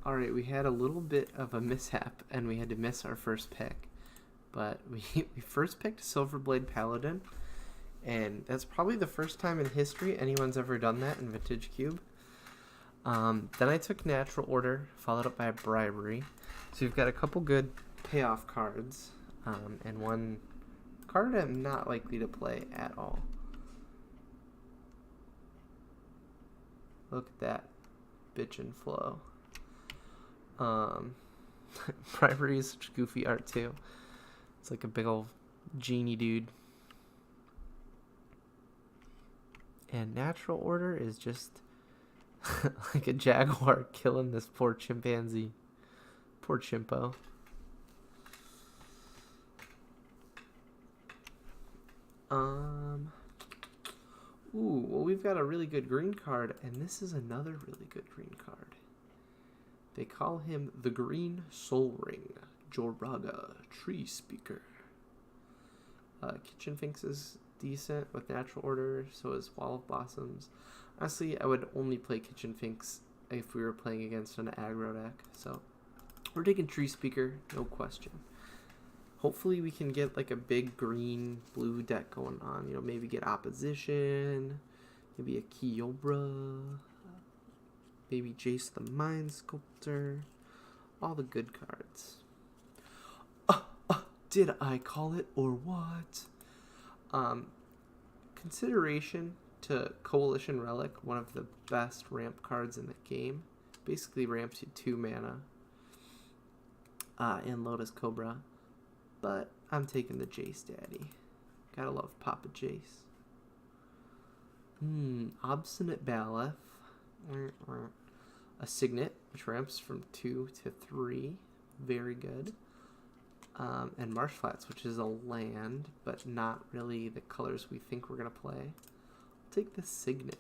Alright, we had a little bit of a mishap and we had to miss our first pick. But we first picked Silverblade Paladin, and that's probably the first time in history anyone's ever done that in Vintage Cube. Then I took Natural Order, followed up by a Bribery. So you've got a couple good payoff cards, and one card I'm not likely to play at all. Look at that bitchin' flow. Bribery is such goofy art too. It's like a big old genie dude. And Natural Order is just like a jaguar killing this poor chimpanzee. Poor chimpo. Ooh, well, we've got a really good green card, and this is another really good green card. They call him the Green Soul Ring, Joraga, Tree Speaker. Kitchen Finks is decent with Natural Order, so is Wall of Blossoms. Honestly, I would only play Kitchen Finks if we were playing against an aggro deck, so we're taking Tree Speaker, no question. Hopefully we can get like a big green-blue deck going on. You know, maybe get Opposition, maybe a Kyobra, maybe Jace the Mind Sculptor, all the good cards. Did I call it or what? Consideration to Coalition Relic, one of the best ramp cards in the game. Basically ramps you 2 mana and Lotus Cobra. But I'm taking the Jace Daddy. Gotta love Papa Jace. Obstinate Baloth. A Signet, which ramps from 2 to 3. Very good. And Marsh Flats, which is a land, but not really the colors we think we're going to play. I'll take the Signet.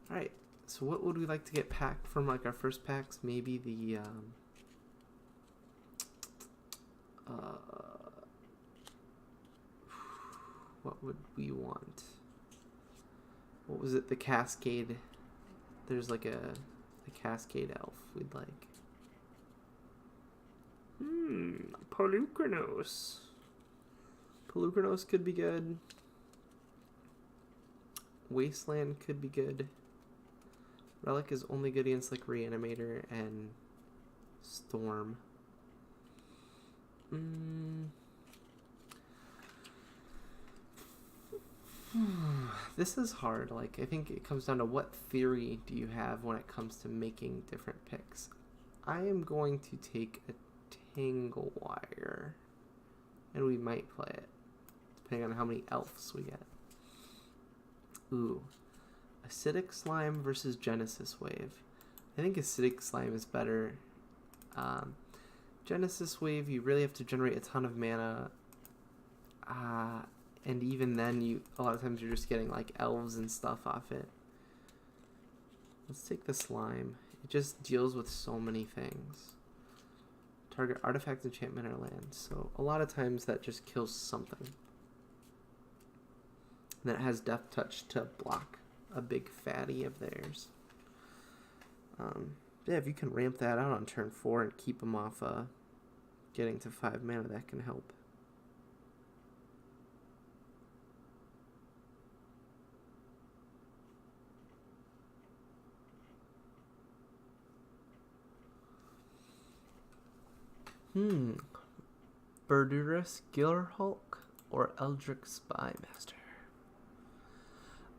Alright, so what would we like to get packed from like our first packs? Maybe the... what would we want? What was it? The Cascade. There's like a Cascade Elf we'd like. Polukranos. Polukranos could be good. Wasteland could be good. Relic is only good against like Reanimator and Storm. This is hard. Like, I think it comes down to what theory do you have when it comes to making different picks. I am going to take a Tangle Wire, and we might play it, depending on how many elves we get. Ooh. Acidic Slime versus Genesis Wave. I think Acidic Slime is better. Genesis Wave, you really have to generate a ton of mana. And even then, a lot of times you're just getting like elves and stuff off it. Let's take the Slime. It just deals with so many things. Target artifact, enchantment, or land. So a lot of times that just kills something. And then it has Death Touch to block a big fatty of theirs. Yeah, if you can ramp that out on turn 4 and keep them off getting to 5 mana, that can help. Verdurous Gillerhulk or Eldritch Spymaster?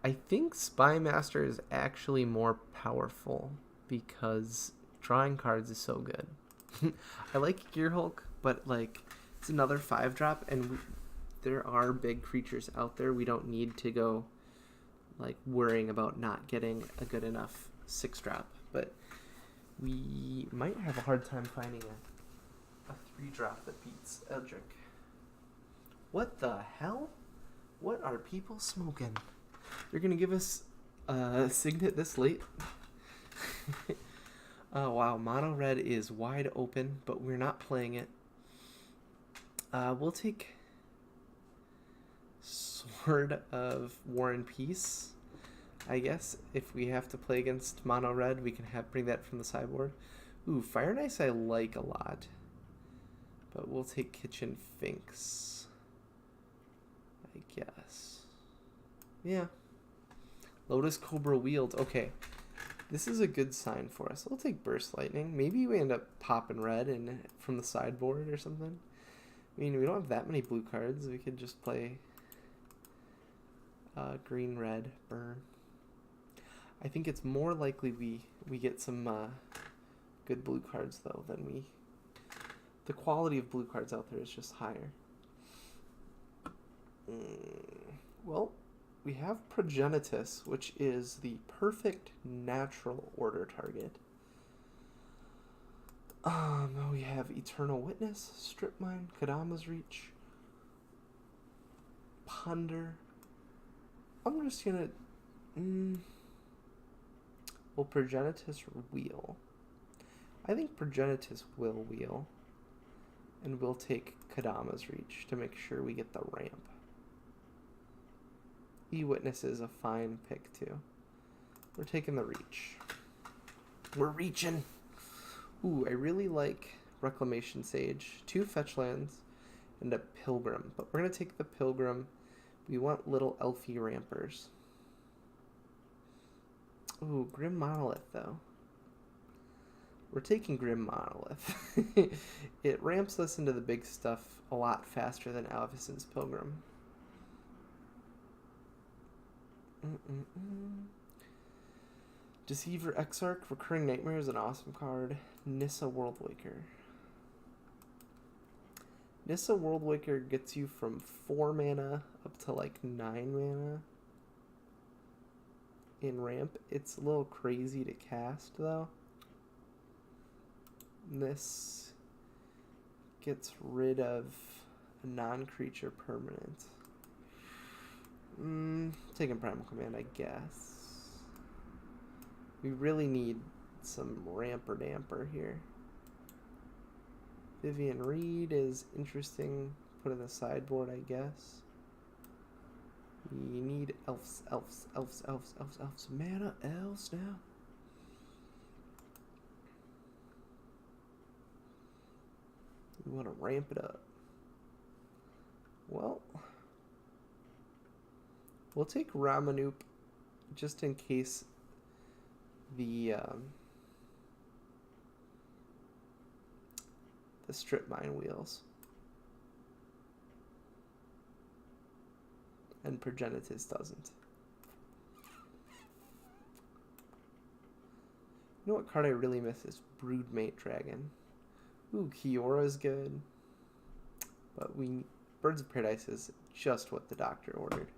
I think Spymaster is actually more powerful because drawing cards is so good. I like Gearhulk, but like it's another 5-drop, and there are big creatures out there. We don't need to go like worrying about not getting a good enough 6-drop, but we might have a hard time finding a 3-drop that beats Eldritch. What the hell? What are people smoking? They're gonna give us a Signet this late? Oh wow, Mono Red is wide open, but we're not playing it. We'll take Sword of War and Peace. I guess if we have to play against mono red, we can bring that from the sideboard. Ooh, Fire and Ice I like a lot. But we'll take Kitchen Finks, I guess. Yeah. Lotus Cobra Wield. Okay. This is a good sign for us. We'll take Burst Lightning. Maybe we end up popping red from the sideboard or something. I mean, we don't have that many blue cards. We could just play green, red, burn. I think it's more likely we get some good blue cards, though, than we... The quality of blue cards out there is just higher. Well, we have Progenitus, which is the perfect natural order target. We have Eternal Witness, Strip Mine, Kadama's Reach, Ponder. I'm just gonna... Will Progenitus wheel? I think Progenitus will wheel. And we'll take Kadama's Reach to make sure we get the ramp. E-Witness is a fine pick, too. We're taking the Reach. We're reaching! Ooh, I really like Reclamation Sage. 2 fetch lands and a Pilgrim. But we're going to take the Pilgrim. We want little elfy rampers. Ooh, Grim Monolith, though. We're taking Grim Monolith. It ramps us into the big stuff a lot faster than Alvison's Pilgrim. Deceiver Exarch, Recurring Nightmare is an awesome card. Nissa Worldwaker. Nissa Worldwaker gets you from 4 mana up to like 9 mana in ramp. It's a little crazy to cast, though. This gets rid of a non-creature permanent. Taking Primal Command, I guess. We really need some ramper damper here. Vivian Reed is interesting. Put in the sideboard, I guess. We need elves. Mana elves now. We want to ramp it up. Well, we'll take Ramanoop just in case the Strip Mine wheels. And Progenitus doesn't. You know what card I really miss is Broodmate Dragon. Ooh, Kiora's good. But Birds of Paradise is just what the doctor ordered.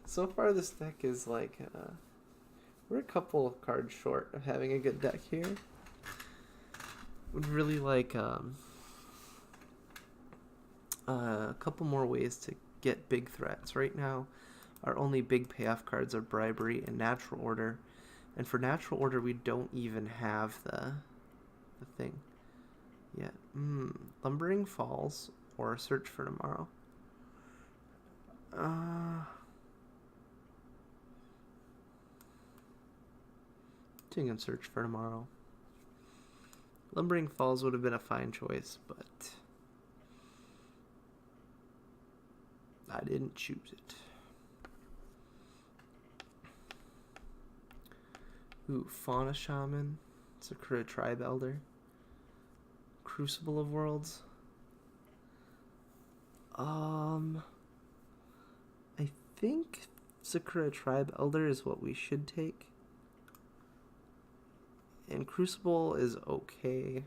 So far this deck is like... we're a couple of cards short of having a good deck here. Would really like a couple more ways to get big threats. Right now, our only big payoff cards are Bribery and Natural Order. And for Natural Order, we don't even have the thing yet. Lumbering Falls or Search for Tomorrow. Taking Search for Tomorrow. Lumbering Falls would have been a fine choice, but I didn't choose it. Ooh, Fauna Shaman, Sakura Tribe Elder, Crucible of Worlds. I think Sakura Tribe Elder is what we should take. And Crucible is okay.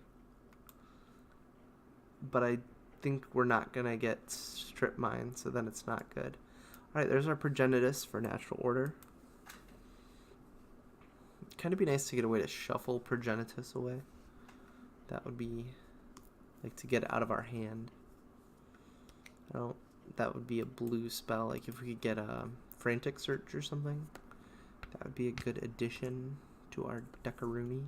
But I think we're not going to get Strip Mine, so then it's not good. Alright, there's our Progenitus for Natural Order. Kind of be nice to get a way to shuffle Progenitus away. That would be like to get it out of our hand. That would be a blue spell. Like if we could get a Frantic Search or something, that would be a good addition to our Decaruni.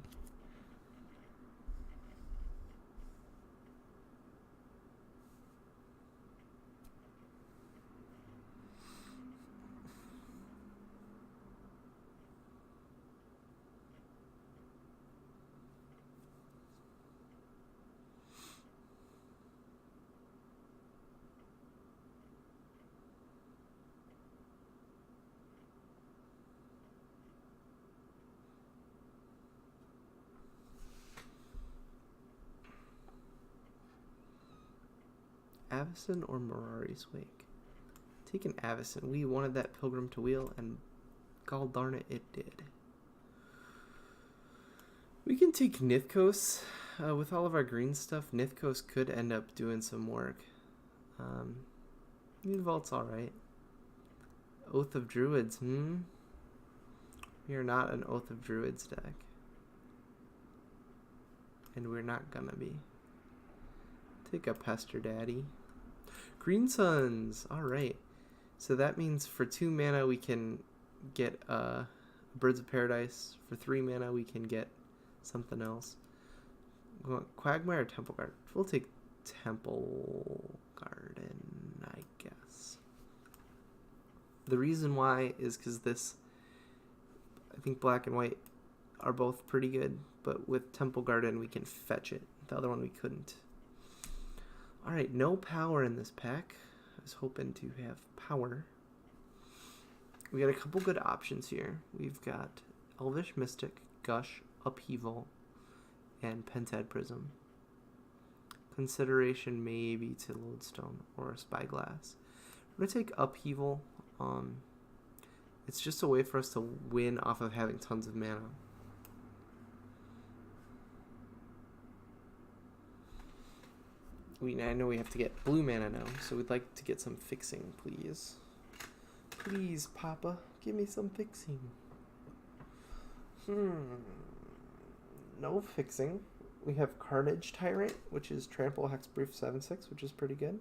Avacyn or Mirari's Wake? Take an Avacyn. We wanted that Pilgrim to Wheel, and gall darn it, it did. We can take Nithcos. With all of our green stuff, Nithcos could end up doing some work. Vault's alright. Oath of Druids, We are not an Oath of Druids deck. And we're not gonna be. Take a Pester Daddy. Green Suns! Alright. So that means for 2 mana we can get Birds of Paradise. For 3 mana we can get something else. We want Quagmire or Temple Garden? We'll take Temple Garden, I guess. The reason why is because this, I think black and white are both pretty good, but with Temple Garden we can fetch it. The other one we couldn't. Alright, no power in this pack. I was hoping to have power. We got a couple good options here. We've got Elvish Mystic, Gush, Upheaval, and Pentad Prism. Consideration maybe to Lodestone or Spyglass. We're going to take Upheaval. It's just a way for us to win off of having tons of mana. I know we have to get blue mana now, so we'd like to get some fixing, please. Please, Papa, give me some fixing. No fixing. We have Carnage Tyrant, which is Trample, Hexproof, 7/6, which is pretty good.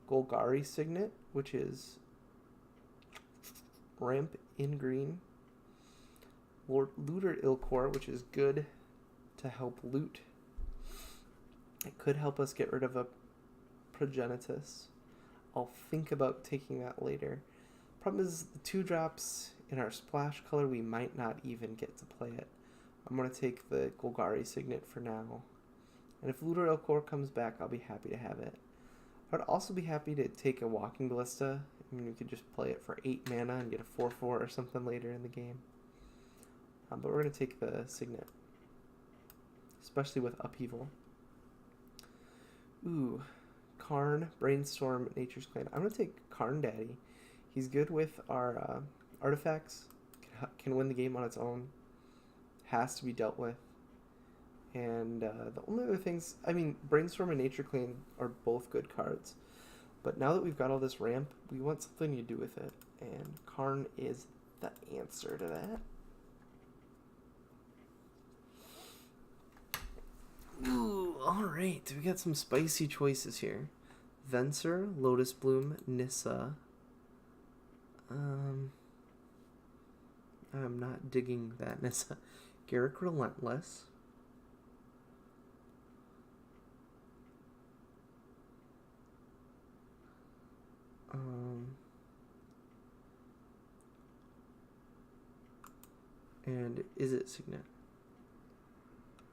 Golgari Signet, which is Ramp in green. Looter Ilkor, which is good to help loot. It could help us get rid of a Progenitus. I'll think about taking that later. Problem is, the 2-drops in our splash color, we might not even get to play it. I'm going to take the Golgari Signet for now. And if Looter Ilkor comes back, I'll be happy to have it. I'd also be happy to take a Walking Ballista. I mean, we could just play it for 8 mana and get a 4/4 or something later in the game. But we're going to take the Signet. Especially with Upheaval. Ooh. Karn, Brainstorm, Nature's Clan. I'm going to take Karn Daddy. He's good with our artifacts. Can win the game on its own. Has to be dealt with. And the only other things, I mean, Brainstorm and Nature Clan are both good cards. But now that we've got all this ramp, we want something to do with it. And Karn is the answer to that. Ooh, alright. We got some spicy choices here. Venser, Lotus Bloom, Nissa. I'm not digging that Nissa. Garruk Relentless. And is it Signet?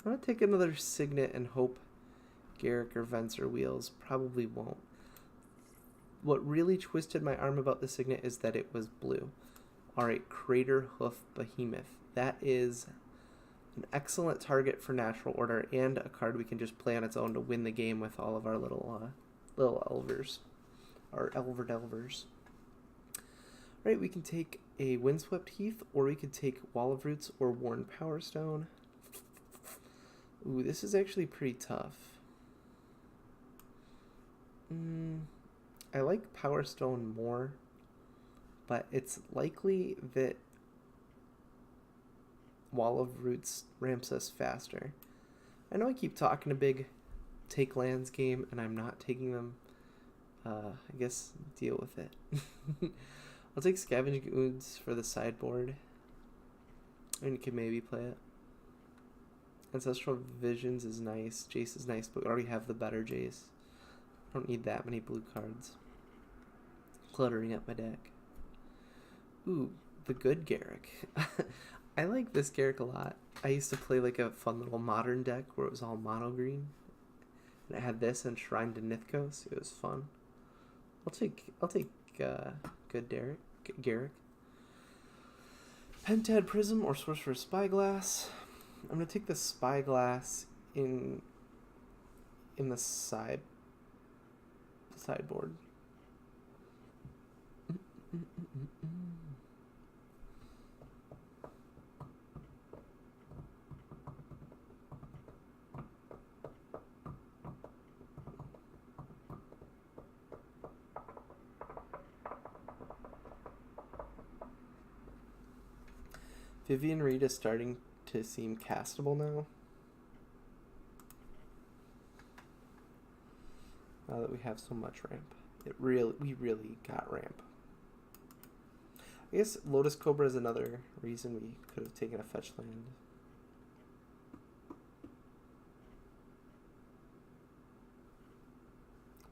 I'm going to take another Signet and hope Garruk or Venser wheels. Probably won't. What really twisted my arm about the Signet is that it was blue. Alright, Crater Hoof Behemoth. That is an excellent target for Natural Order and a card we can just play on its own to win the game with all of our little elvers. Our Elver Delvers. Alright, we can take a Windswept Heath, or we could take Wall of Roots or Worn Power Stone. Ooh, this is actually pretty tough. I like Power Stone more, but it's likely that Wall of Roots ramps us faster. I know I keep talking a big take lands game, and I'm not taking them. I guess deal with it. I'll take Scavenging Oods for the sideboard. And you can maybe play it. Ancestral Visions is nice. Jace is nice, but we already have the better Jace. I don't need that many blue cards. Cluttering up my deck. Ooh, the good Garruk. I like this Garruk a lot. I used to play like a fun little modern deck where it was all mono green. And it had this and Shrine to Nithcos. It was fun. I'll take good Garruk. Pentad Prism or Sorcerer Spyglass. I'm gonna take the Spyglass in the the sideboard. Vivian Reed is starting to seem castable now. Now that we have so much ramp. We really got ramp. I guess Lotus Cobra is another reason we could have taken a fetch land.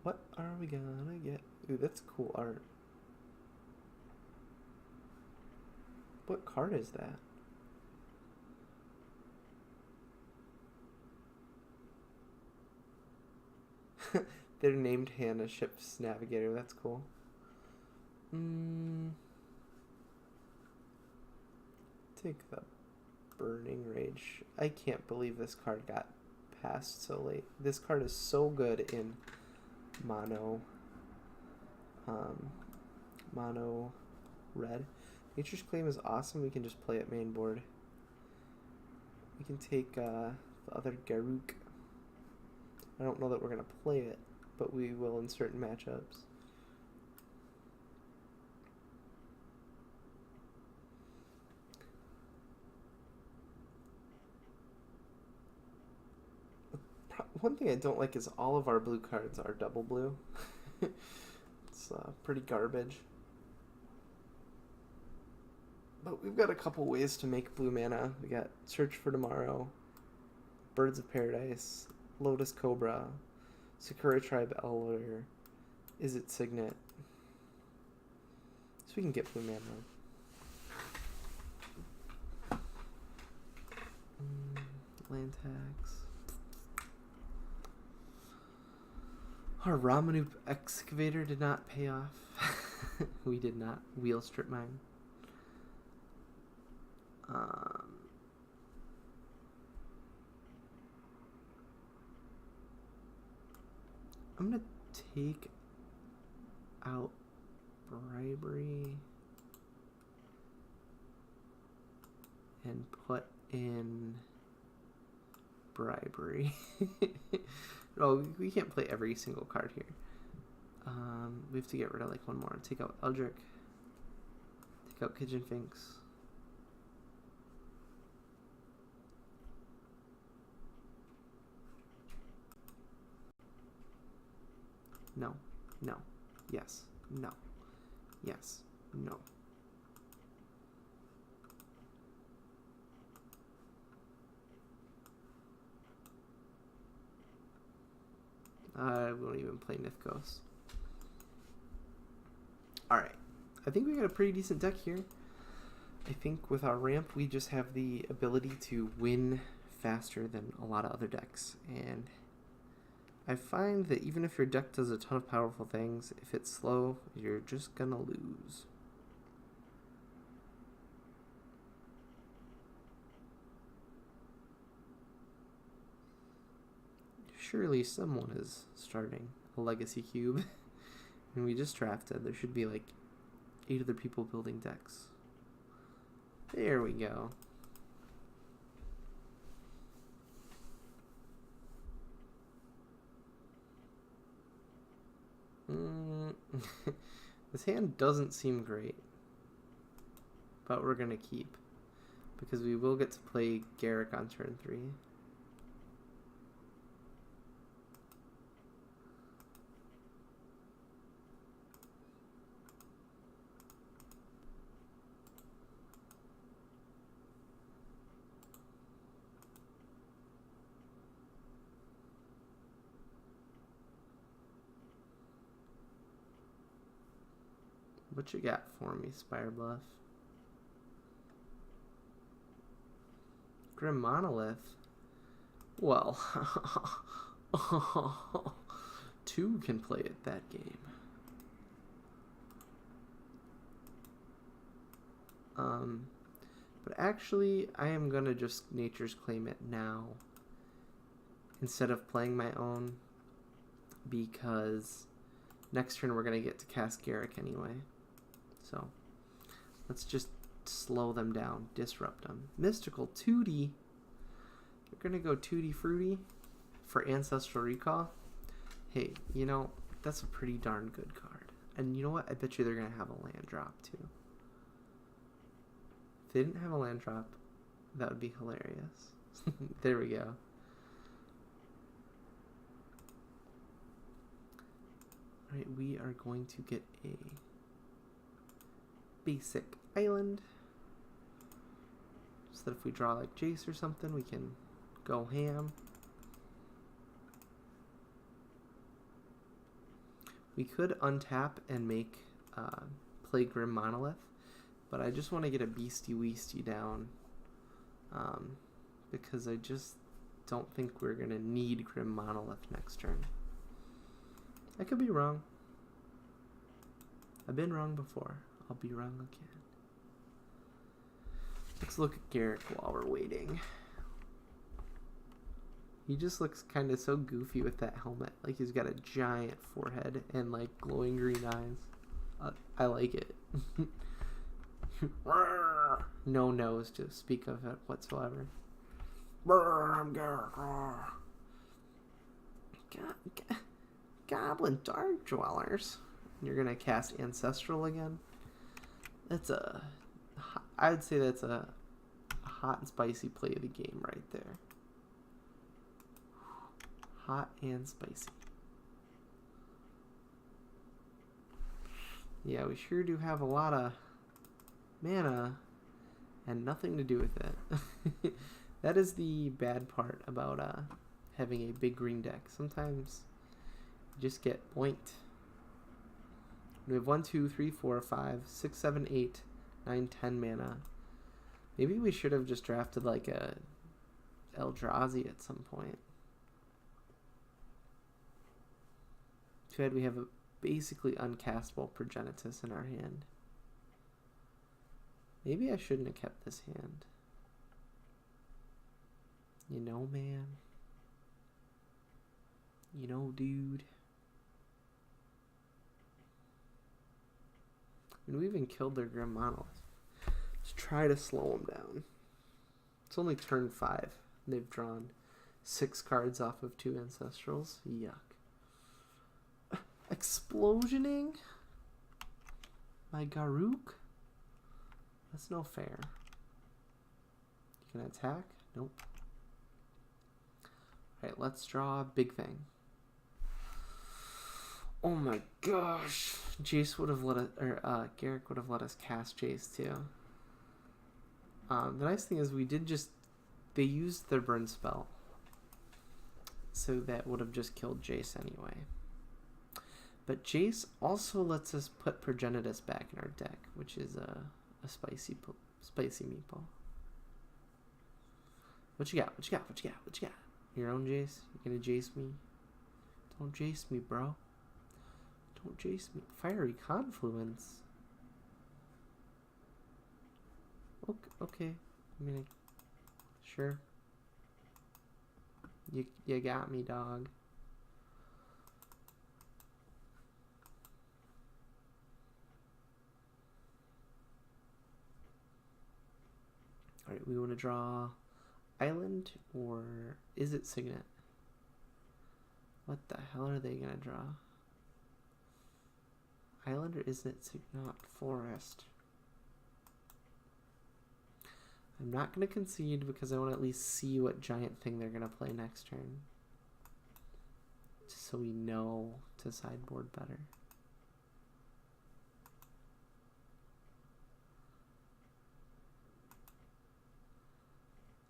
What are we gonna get? Ooh, that's cool art. What card is that? They're named Hannah Ship's Navigator. That's cool. Take the Burning Rage. I can't believe this card got passed so late. This card is so good in mono red. Nature's Claim is awesome. We can just play it main board. We can take the other Garruk. I don't know that we're going to play it, but we will in certain matchups. One thing I don't like is all of our blue cards are double blue. It's pretty garbage. But we've got a couple ways to make blue mana. We got Search for Tomorrow, Birds of Paradise, Lotus Cobra, Sakura Tribe Elder, Is It Signet. So we can get blue mana. Land tax. Our Ramanu Excavator did not pay off. We did not wheel strip mine. I'm gonna take out Bribery and put in Bribery. Oh, we can't play every single card here. We have to get rid of like one more. Take out Eldrick. Take out Kitchen Finks. No. No. Yes. No. Yes. No. I won't even play Nithgos. Alright. I think we got a pretty decent deck here. I think with our ramp, we just have the ability to win faster than a lot of other decks. And I find that even if your deck does a ton of powerful things, if it's slow, you're just gonna lose. Surely someone is starting a legacy cube. And we just drafted. There should be like 8 other people building decks. There we go. This hand doesn't seem great, but we're gonna keep because we will get to play Garruk on turn 3. What you got for me, Spire Bluff? Grim Monolith? Well, 2 can play it that game. But actually, I am gonna just Nature's Claim it now instead of playing my own, because next turn we're going to get to cast Garrick anyway. So let's just slow them down, disrupt them. Mystical 2D. You're going to go 2D Fruity for Ancestral Recall. Hey, you know, that's a pretty darn good card. And you know what? I bet you they're going to have a land drop too. If they didn't have a land drop, that would be hilarious. There we go. Alright, we are going to get a basic island. So that if we draw like Jace or something, we can go ham. We could untap and make play Grim Monolith, but I just want to get a Beastie Weastie down because I just don't think we're going to need Grim Monolith next turn. I could be wrong. I've been wrong before. I'll be wrong again. Let's look at Garrick while we're waiting. He just looks kind of so goofy with that helmet. Like he's got a giant forehead and like glowing green eyes. I like it. No nose to speak of it whatsoever. I'm Garrick. Goblin Dark Dwellers. You're gonna cast Ancestral again. That's a, I would say that's a hot and spicy play of the game right there. Hot and spicy. Yeah, we sure do have a lot of mana and nothing to do with it. That is the bad part about having a big green deck. Sometimes you just get boinked. We have 1, 2, 3, 4, 5, 6, 7, 8, 9, 10 mana. Maybe we should have just drafted like a Eldrazi at some point. Too bad we have a basically uncastable Progenitus in our hand. Maybe I shouldn't have kept this hand. You know, man. You know, dude. And we even killed their Grim Monolith. Let's try to slow them down. It's only turn 5. They've drawn 6 cards off of 2 Ancestrals. Yuck. Explosioning? My Garuk? That's no fair. You can attack? Nope. Alright, let's draw a big thing. Oh my gosh. Jace would have let us, or Garrick would have let us cast Jace too. The nice thing is they used their burn spell. So that would have just killed Jace anyway. But Jace also lets us put Progenitus back in our deck, which is a spicy meatball. What you got? What you got? What you got? What you got? Your own Jace? You gonna Jace me? Don't Jace me, bro. Don't Jace me. Fiery Confluence. Okay. I mean, sure. You got me, dog. Alright, we want to draw Island, or is it Signet? What the hell are they going to draw? Island, or is it Signet Forest? I'm not going to concede because I want to at least see what giant thing they're going to play next turn. Just so we know to sideboard better.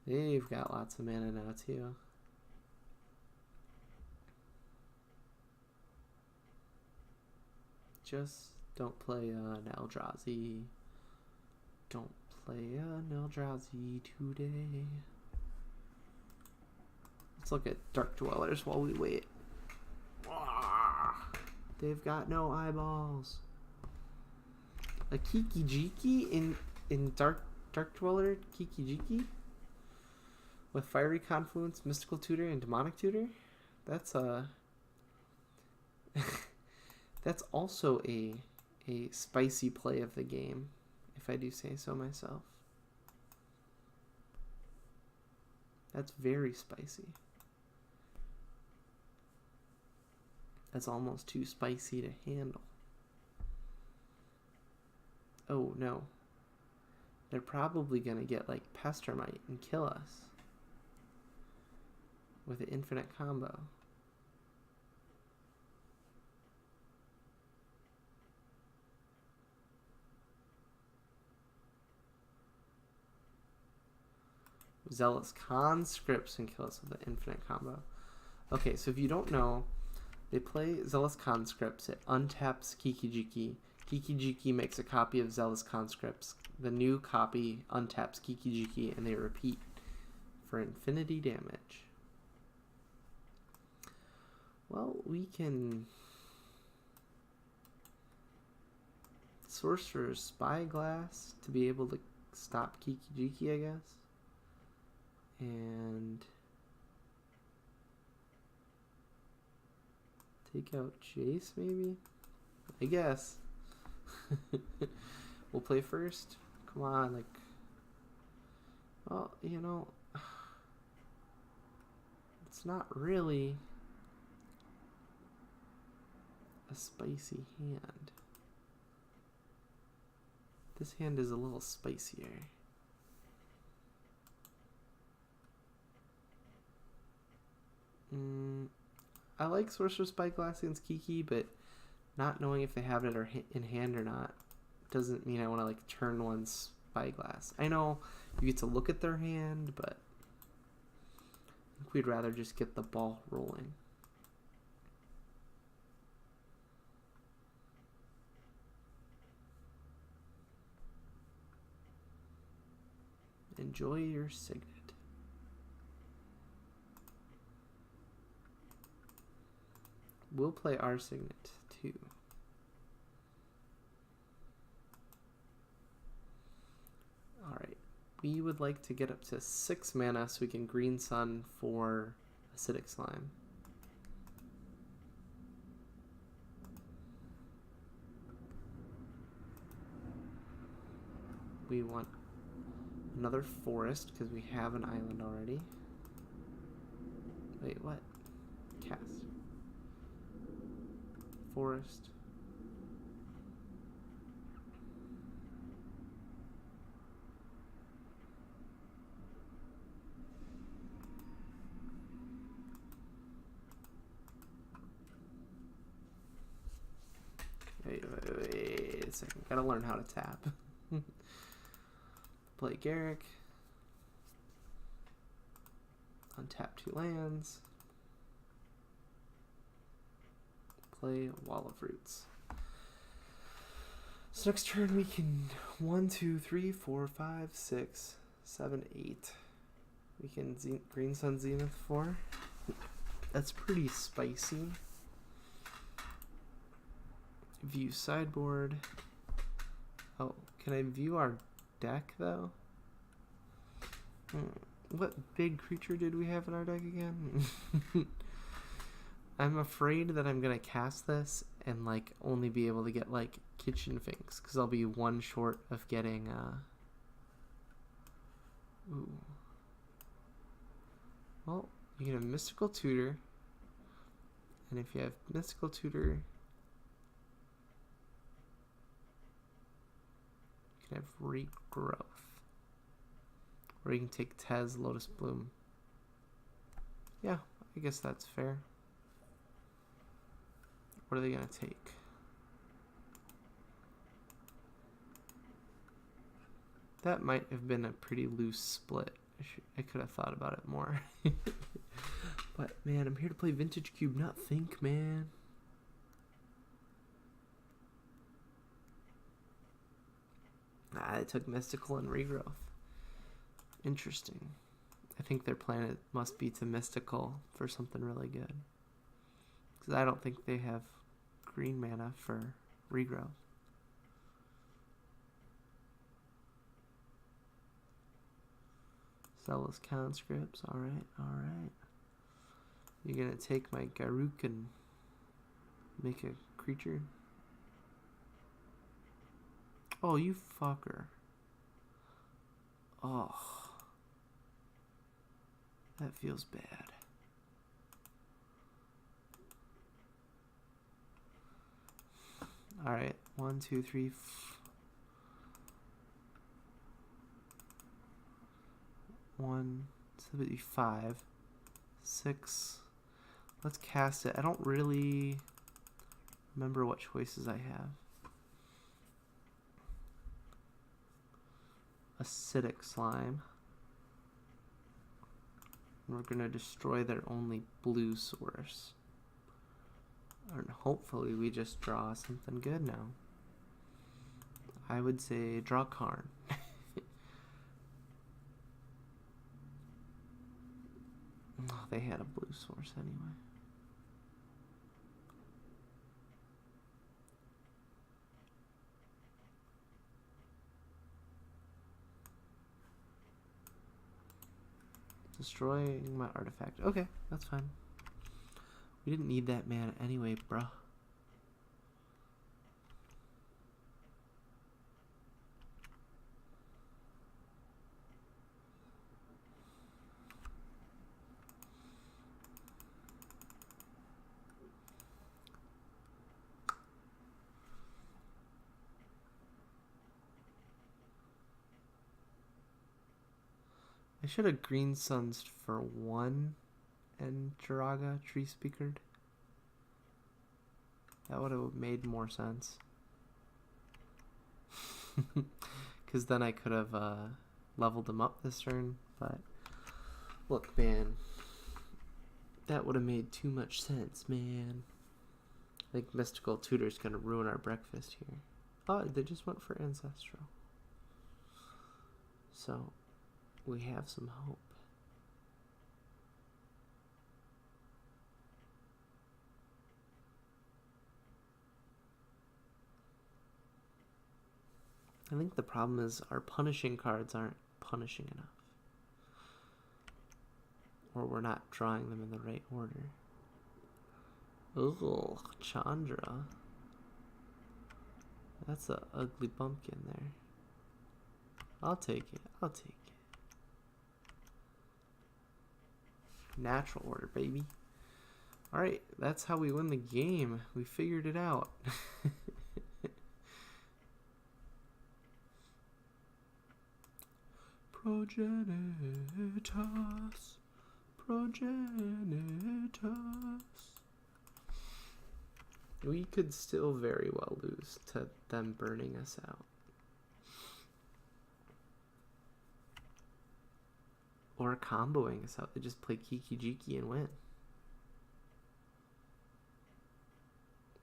They've got lots of mana now too. Just don't play an Eldrazi. Don't play an Eldrazi today. Let's look at Dark Dwellers while we wait. They've got no eyeballs. A Kiki-Jiki in Dark Dweller Kiki-Jiki? With Fiery Confluence, Mystical Tutor, and Demonic Tutor? That's That's also a spicy play of the game, if I do say so myself. That's very spicy. That's almost too spicy to handle. Oh no. They're probably gonna get like Pestermite and kill us with an infinite combo. Zealous Conscripts and kill us with an infinite combo. Okay, so if you don't know, they play Zealous Conscripts. It untaps Kiki-Jiki. Kiki-Jiki makes a copy of Zealous Conscripts. The new copy untaps Kiki-Jiki, and they repeat for infinity damage. Well, we can Sorcerer's Spyglass to be able to stop Kiki-Jiki, I guess. And take out Jace, maybe? I guess. We'll play first. Come on, like... Well, you know... It's not really a spicy hand. This hand is a little spicier. I like Sorcerer's Spyglass against Kiki, but not knowing if they have it or in hand or not doesn't mean I want to like turn one Spyglass. I know you get to look at their hand, but I think we'd rather just get the ball rolling. Enjoy your Signet. We'll play our Signet too. Alright, we would like to get up to 6 mana so we can Green Sun for Acidic Slime. We want another forest because we have an island already. Wait, what? Cast. Forest. Wait a second. Gotta learn how to tap. Play Garrick. Untap 2 lands. Play Wall of Roots. So next turn we can 1, 2, 3, 4, 5, 6, 7, 8. We can Green Sun Zenith 4. That's pretty spicy. View sideboard. Oh, can I view our deck though? What big creature did we have in our deck again? I'm afraid that I'm gonna cast this and like only be able to get like Kitchen Finks because I'll be one short of getting ooh. Well, you can have Mystical Tutor, and if you have Mystical Tutor, you can have Regrowth, or you can take Tez Lotus Bloom. Yeah, I guess that's fair. What are they gonna take? That might have been a pretty loose split. I could have thought about it more. But man, I'm here to play Vintage Cube, not think, man. I took Mystical and Regrowth. Interesting. I think their plan must be to Mystical for something really good. Because I don't think they have green mana for Regrowth. Zealous Conscripts, alright, alright. You're gonna take my Garruk and make a creature? Oh, you fucker. Oh. That feels bad. Alright, 1, 2, 3, 1, 75, 6. Let's cast it. I don't really remember what choices I have. Acidic slime. We're going to destroy their only blue source. And hopefully we just draw something good now. I would say draw Karn. Oh, they had a blue source anyway. Destroying my artifact. Okay, that's fine. We didn't need that mana anyway, bruh. I should have green suns for 1 and Jiraga Tree Speakered. That would have made more sense. Because then I could have leveled them up this turn. But look, man, that would have made too much sense, man. I think Mystical Tutor's going to ruin our breakfast here. Oh, they just went for Ancestral. So we have some hope. I think the problem is our punishing cards aren't punishing enough. Or we're not drawing them in the right order. Ugh, Chandra. That's an ugly bumpkin there. I'll take it. I'll take it. Natural order, baby. Alright, that's how we win the game. We figured it out. Progenitus. Progenitus. We could still very well lose to them burning us out. Or comboing us out. They just play Kiki Jiki and win.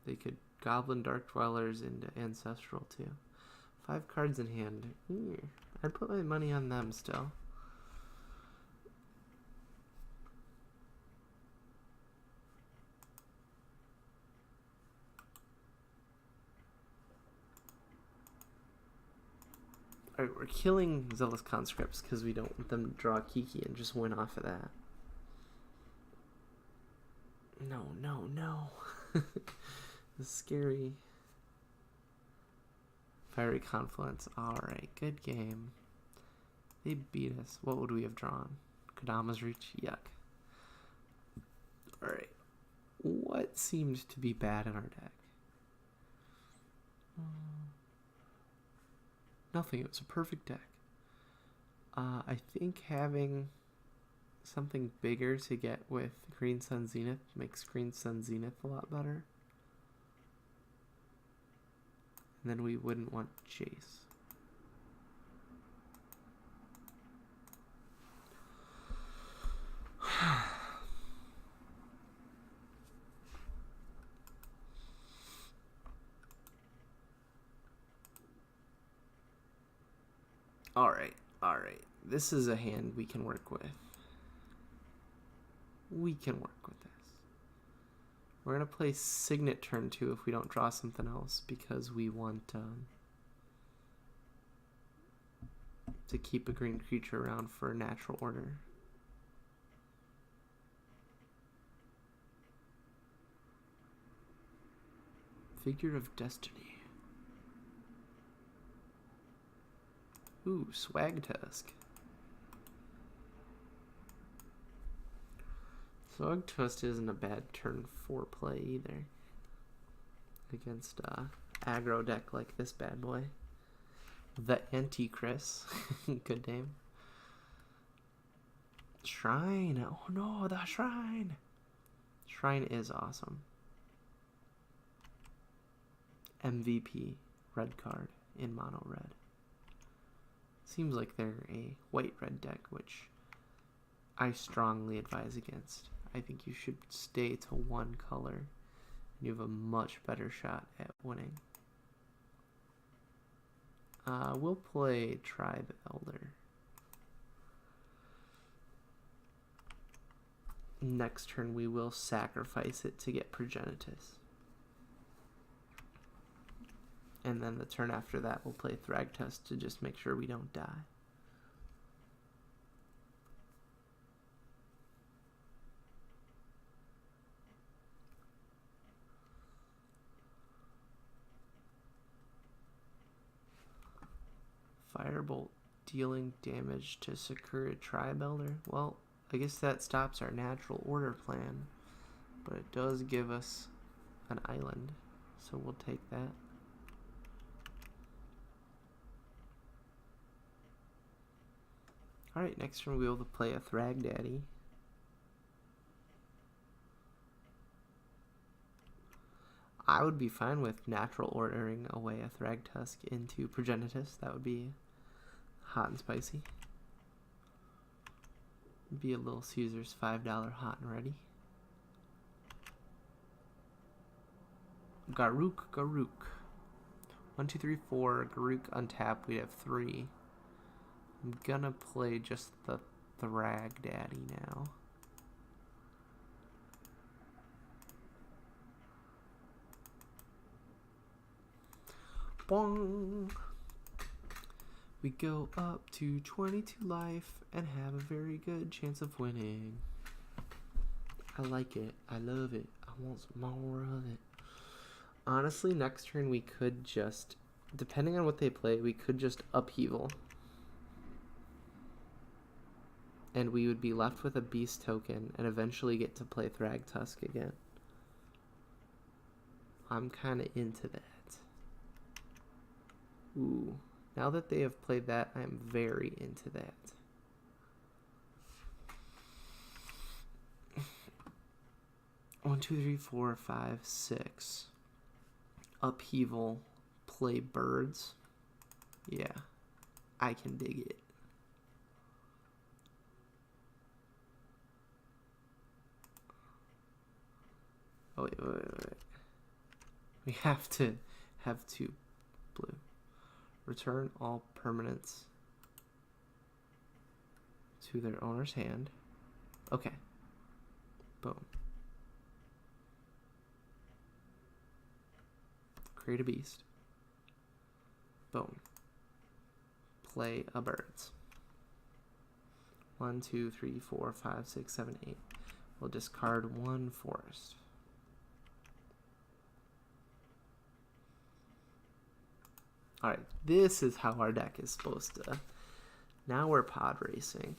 They could Goblin Dark Dwellers into Ancestral too. 5 cards in hand. I'd put my money on them still. Alright, we're killing Zealous Conscripts because we don't want them to draw Kiki and just win off of that. No, no, no. This is scary. Fiery Confluence. Alright, good game. They beat us. What would we have drawn? Kodama's Reach? Yuck. Alright. What seemed to be bad in our deck? Nothing. It was a perfect deck. I think having something bigger to get with Green Sun Zenith makes Green Sun Zenith a lot better. And then we wouldn't want Chase. Alright. This is a hand we can work with. We can work with this. We're going to play Signet turn 2 if we don't draw something else, because we want to keep a green creature around for natural order. Figure of Destiny. Ooh, Swag Tusk. Swag Tusk isn't a bad turn 4 play either. Against aggro deck like this bad boy. The Antichrist. Good name. Shrine. Oh no, the Shrine. Shrine is awesome. MVP. Red card in mono red. Seems like they're a white-red deck, which I strongly advise against. I think you should stay to one color, and you have a much better shot at winning. We'll play Tribe Elder. Next turn we will sacrifice it to get Progenitus. And then the turn after that we'll play Thragtusk to just make sure we don't die. Firebolt dealing damage to Sakura Tribe Elder. Well, I guess that stops our natural order plan, but it does give us an island, so we'll take that. Alright, next turn we'll be able to play a Thragdaddy. I would be fine with natural ordering away a Thragtusk into Progenitus. That would be hot and spicy. Be a Little Caesars $5 hot and ready. Garuk. 1, 2, 3, 4. Garuk untap. We have 3. I'm gonna play just the Thragdaddy now. Bong! We go up to 22 life and have a very good chance of winning. I like it. I love it. I want some more of it. Honestly, next turn we could just, depending on what they play, we could just upheaval. And we would be left with a beast token and eventually get to play Thragtusk again. I'm kind of into that. Ooh, now that they have played that, I'm very into that. One, two, three, four, five, 6. Upheaval, play birds. Yeah, I can dig it. Oh, wait. We have to have 2 blue. Return all permanents to their owner's hand. Okay. Boom. Create a beast. Boom. Play a birds. 1, 2, 3, 4, 5, 6, 7, 8. We'll discard 1 forest. Alright, this is how our deck is supposed to. Now we're pod racing.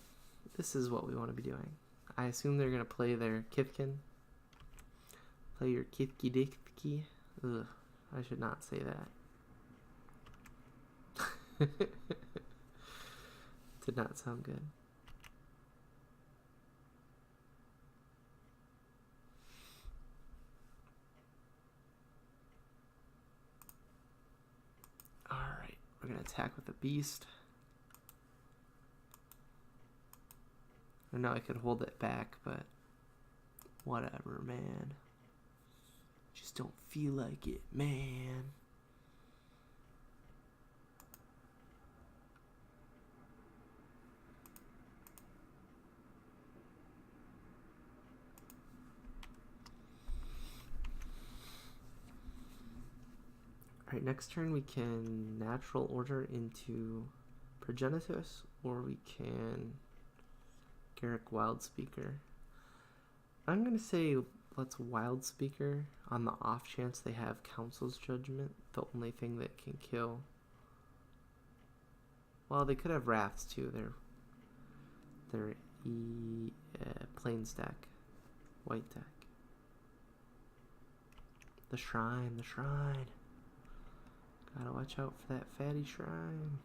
This is what we want to be doing. I assume they're going to play their Kithkin. Play your Kithki Dikki. Ugh, I should not say that. Did not sound good. Alright, we're going to attack with a beast. I know I could hold it back, but whatever, man. Just don't feel like it, man. Alright, next turn we can natural order into Progenitus, or we can Garruk Wildspeaker. I'm going to say let's Wildspeaker on the off chance they have Council's Judgment, the only thing that can kill Well, they could have wraths too. They're plains deck, white deck. The shrine. Gotta watch out for that fatty shrine.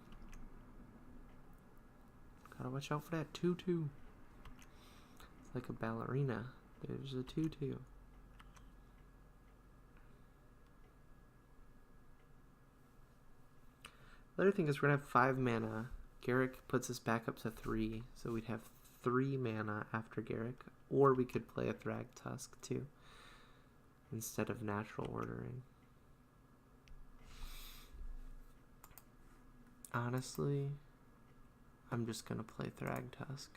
Gotta watch out for that tutu. It's like a ballerina. There's a tutu. The other thing is we're gonna have 5 mana. Garrick puts us back up to 3, so we'd have 3 mana after Garrick. Or we could play a Thrag Tusk too, instead of natural ordering. Honestly, I'm just gonna play Thrag Tusk.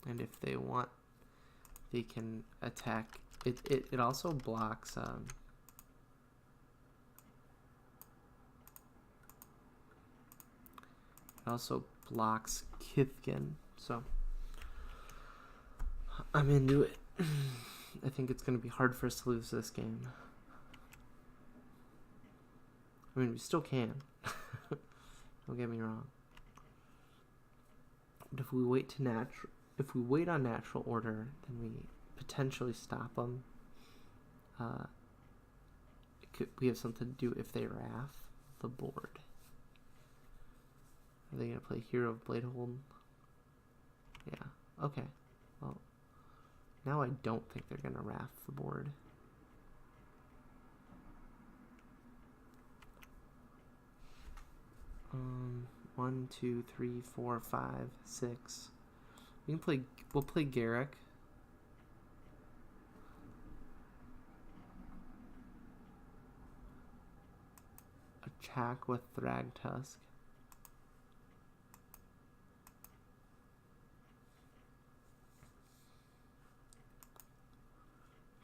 And if they want, they can attack. It also blocks it also blocks Kithkin, so I'm into it. I think it's going to be hard for us to lose this game. I mean, we still can. Don't get me wrong. But if we wait on natural order, then we potentially stop them. We have something to do if they wrath the board. Are they going to play Hero of Bladehold? Yeah. Okay. Well, now I don't think they're going to wrath the board. One, two, three, 4, 5, 6. We'll play Garrick. Attack with Thrag Tusk.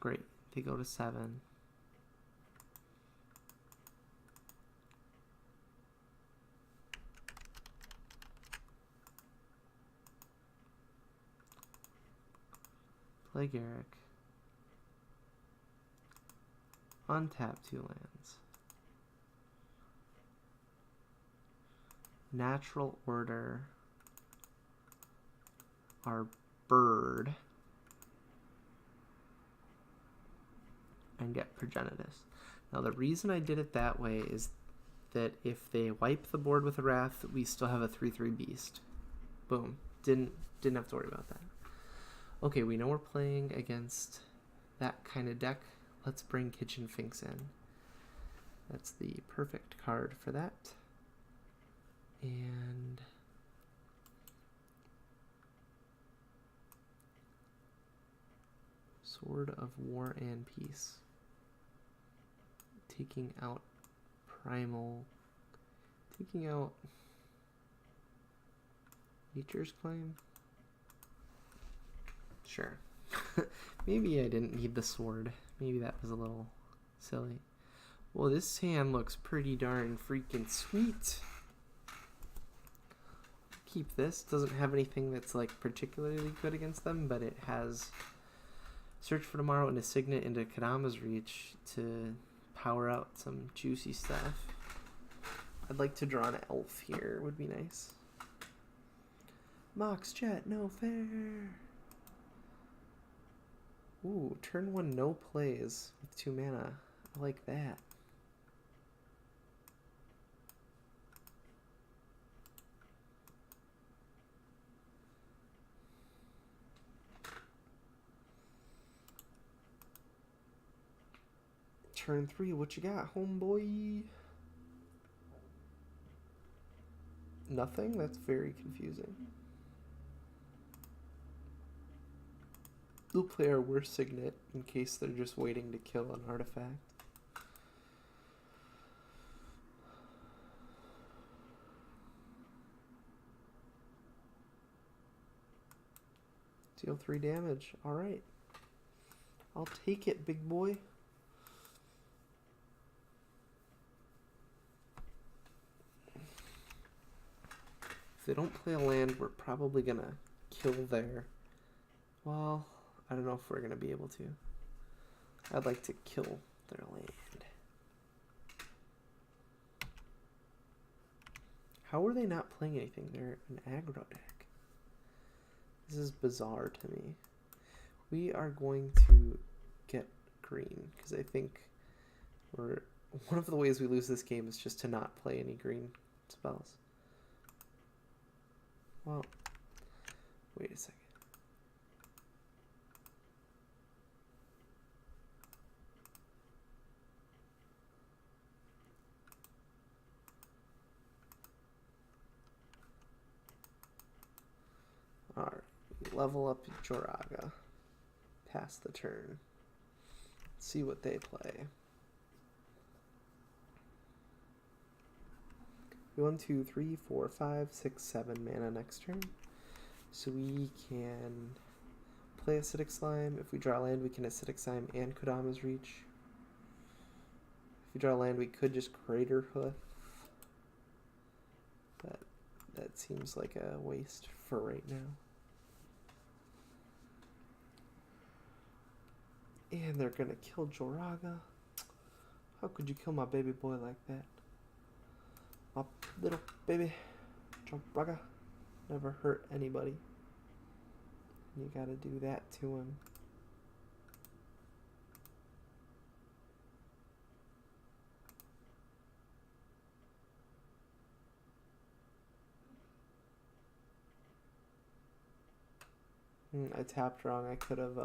Great. They go to 7. Play Garrick. Untap 2 lands. Natural order our bird and get Progenitus. Now the reason I did it that way is that if they wipe the board with a wrath, we still have a 3/3 beast. Boom. Didn't have to worry about that. Okay, we know we're playing against that kind of deck. Let's bring Kitchen Finks in. That's the perfect card for that. And Sword of War and Peace. Taking out Primal. Taking out Nature's Claim. Sure. Maybe I didn't need the sword. Maybe that was a little silly. Well, this hand looks pretty darn freaking sweet. Keep this. Doesn't have anything that's like particularly good against them, but it has Search for Tomorrow and a Signet into Kadama's Reach to power out some juicy stuff. I'd like to draw an elf here. Would be nice. Mox Jet, no fair. Ooh, turn 1 no plays with 2 mana. I like that. Turn 3, what you got, homeboy? Nothing? That's very confusing. We'll play our worst Signet in case they're just waiting to kill an artifact. Deal 3 damage. Alright. I'll take it, big boy. If they don't play a land, we're probably gonna kill their... Well, I don't know if we're gonna be able to. I'd like to kill their land. How are they not playing anything? They're an aggro deck. This is bizarre to me. We are going to get green, because I think we're... One of the ways we lose this game is just to not play any green spells. Well, wait a second. Alright, level up Joraga. Pass the turn. See what they play. 1, 2, 3, 4, 5, 6, 7 mana next turn. So we can play Acidic Slime. If we draw land, we can Acidic Slime and Kodama's Reach. If we draw land, we could just Crater Hoof. But that seems like a waste for right now. And they're gonna kill Joraga. How could you kill my baby boy like that? My little baby Joraga never hurt anybody. You gotta do that to him. I tapped wrong. I could have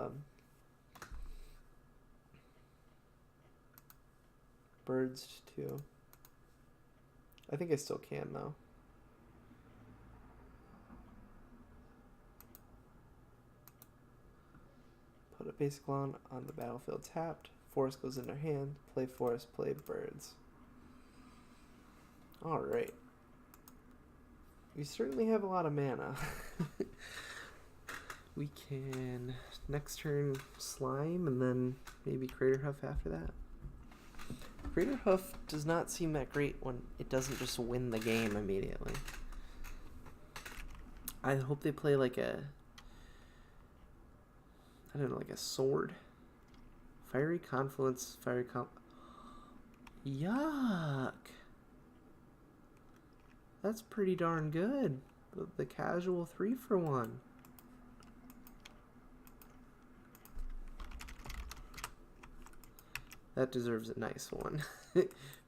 birds too. I think I still can though. Put a basic lawn on the battlefield tapped. Forest goes in their hand. Play forest, play birds. Alright. We certainly have a lot of mana. We can next turn slime and then maybe Crater Hoof after that. Crater Hoof does not seem that great when it doesn't just win the game immediately. I hope they play like a... I don't know, like a sword. Fiery Confluence, Yuck! That's pretty darn good. The casual 3-for-1. That deserves a nice one.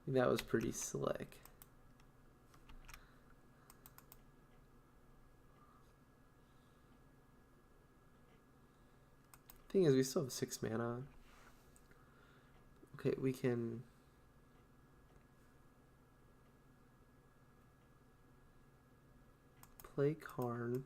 That was pretty slick. Thing is, we still have 6 mana. Okay, we can... play Karn.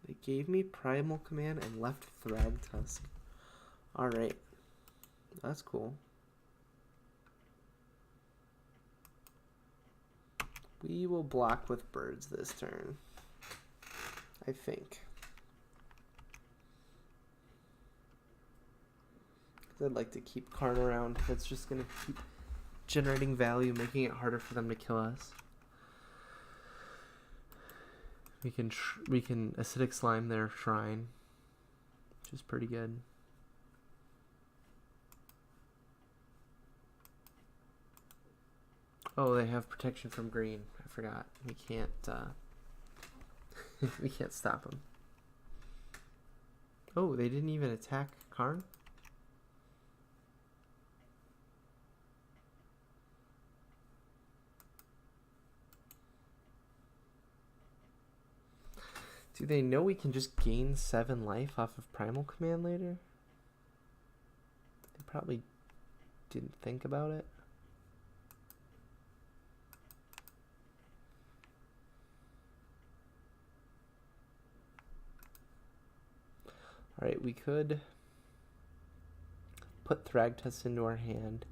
They gave me Primal Command and left Thragtusk. Alright. That's cool. We will block with birds this turn. I think. Because I'd like to keep Karn around. That's just going to keep generating value, making it harder for them to kill us. We can Acidic Slime their shrine, which is pretty good. Oh, they have protection from green. I forgot. We can't we can't stop them. Oh, they didn't even attack Karn? Do they know we can just gain 7 life off of Primal Command later? They probably didn't think about it. Alright, we could put Thragtusk into our hand.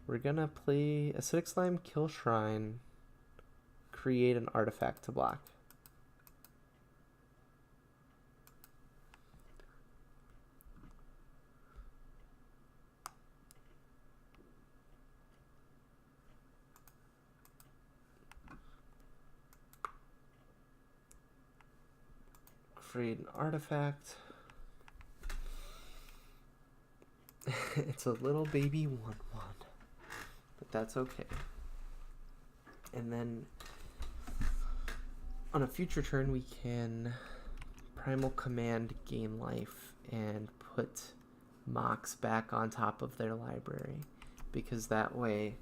We're gonna play Acidic Slime, kill Shrine, create an artifact to block. Create an artifact. It's a little baby 1/1, but that's okay. And then on a future turn, we can Primal Command, gain life, and put Mox back on top of their library, because that way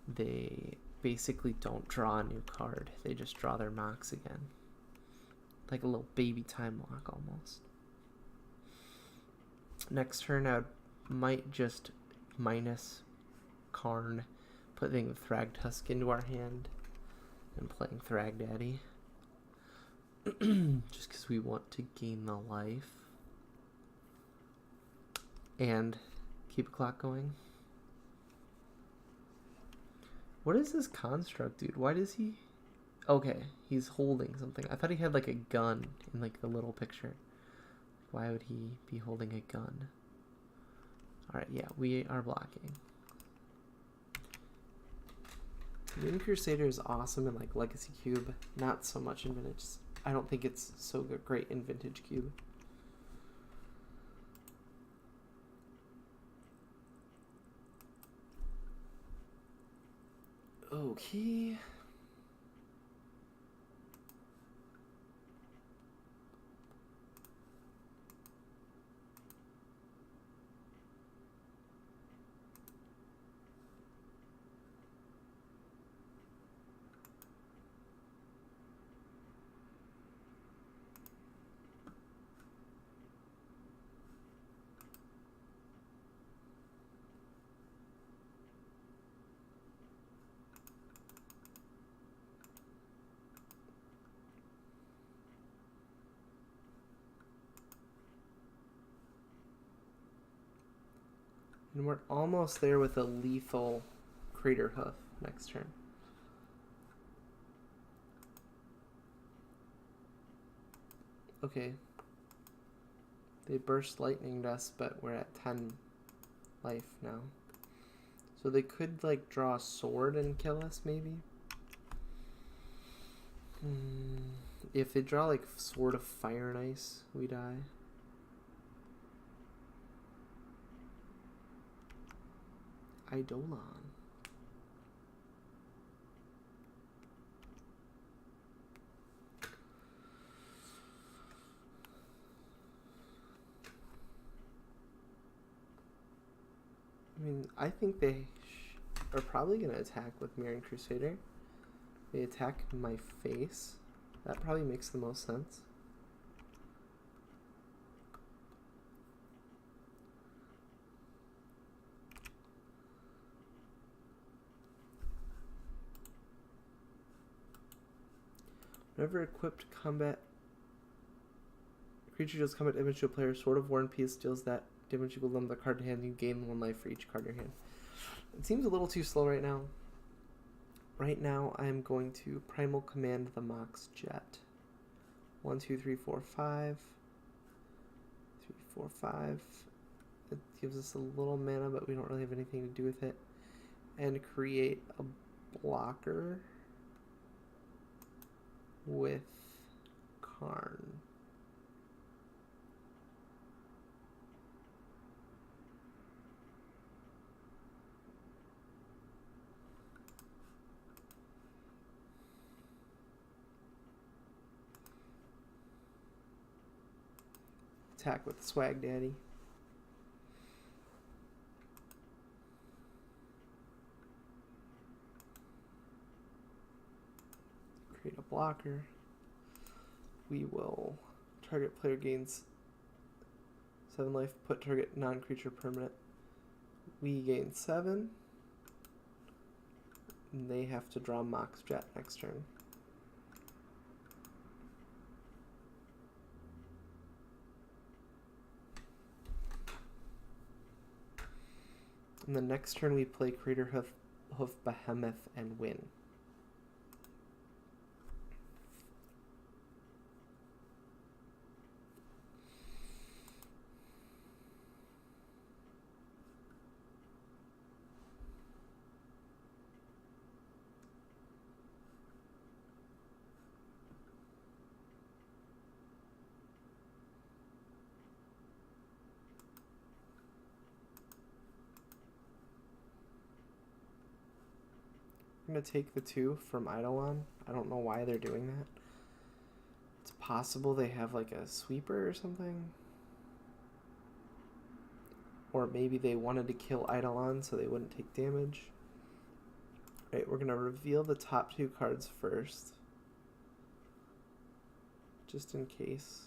they basically don't draw a new card. They just draw their Mox again. Like a little baby time lock almost. Next turn, I might just minus Karn, putting Thragtusk into our hand and playing Thragdaddy. Just because we want to gain the life and keep a clock going. What is this construct, dude? Why does he... Okay, he's holding something. I thought he had like a gun in like the little picture. Why would he be holding a gun? Alright, yeah, we are blocking. Moon Crusader is awesome in like Legacy Cube, not so much in Vintage. I don't think it's so great in Vintage Cube. Okay. And we're almost there with a lethal Crater Hoof next turn. Okay. They burst lightninged us, but we're at 10 life now. So they could like draw a sword and kill us maybe. If they draw like Sword of Fire and Ice, we die. Eidolon. I mean, I think they are probably going to attack with Mirroring Crusader. They attack my face. That probably makes the most sense. Whenever equipped combat creature deals combat damage to a player, Sword of War and Peace deals that damage equal to the card in hand. You gain 1 life for each card in your hand. It seems a little too slow right now. Right now, I'm going to Primal Command the Mox Jet. 1, 2, 3, 4, 5. 3, 4, 5. It gives us a little mana, but we don't really have anything to do with it. And create a blocker with Karn. Attack with Swag Daddy. Create a blocker. We will target player gains 7 life, put target non-creature permanent. We gain 7. And they have to draw Mox Jet next turn. And the next turn we play Craterhoof Behemoth and win. I'm going to take the 2 from Eidolon. I don't know why they're doing that. It's possible they have like a sweeper or something. Or maybe they wanted to kill Eidolon so they wouldn't take damage. Alright, we're going to reveal the top 2 cards first. Just in case.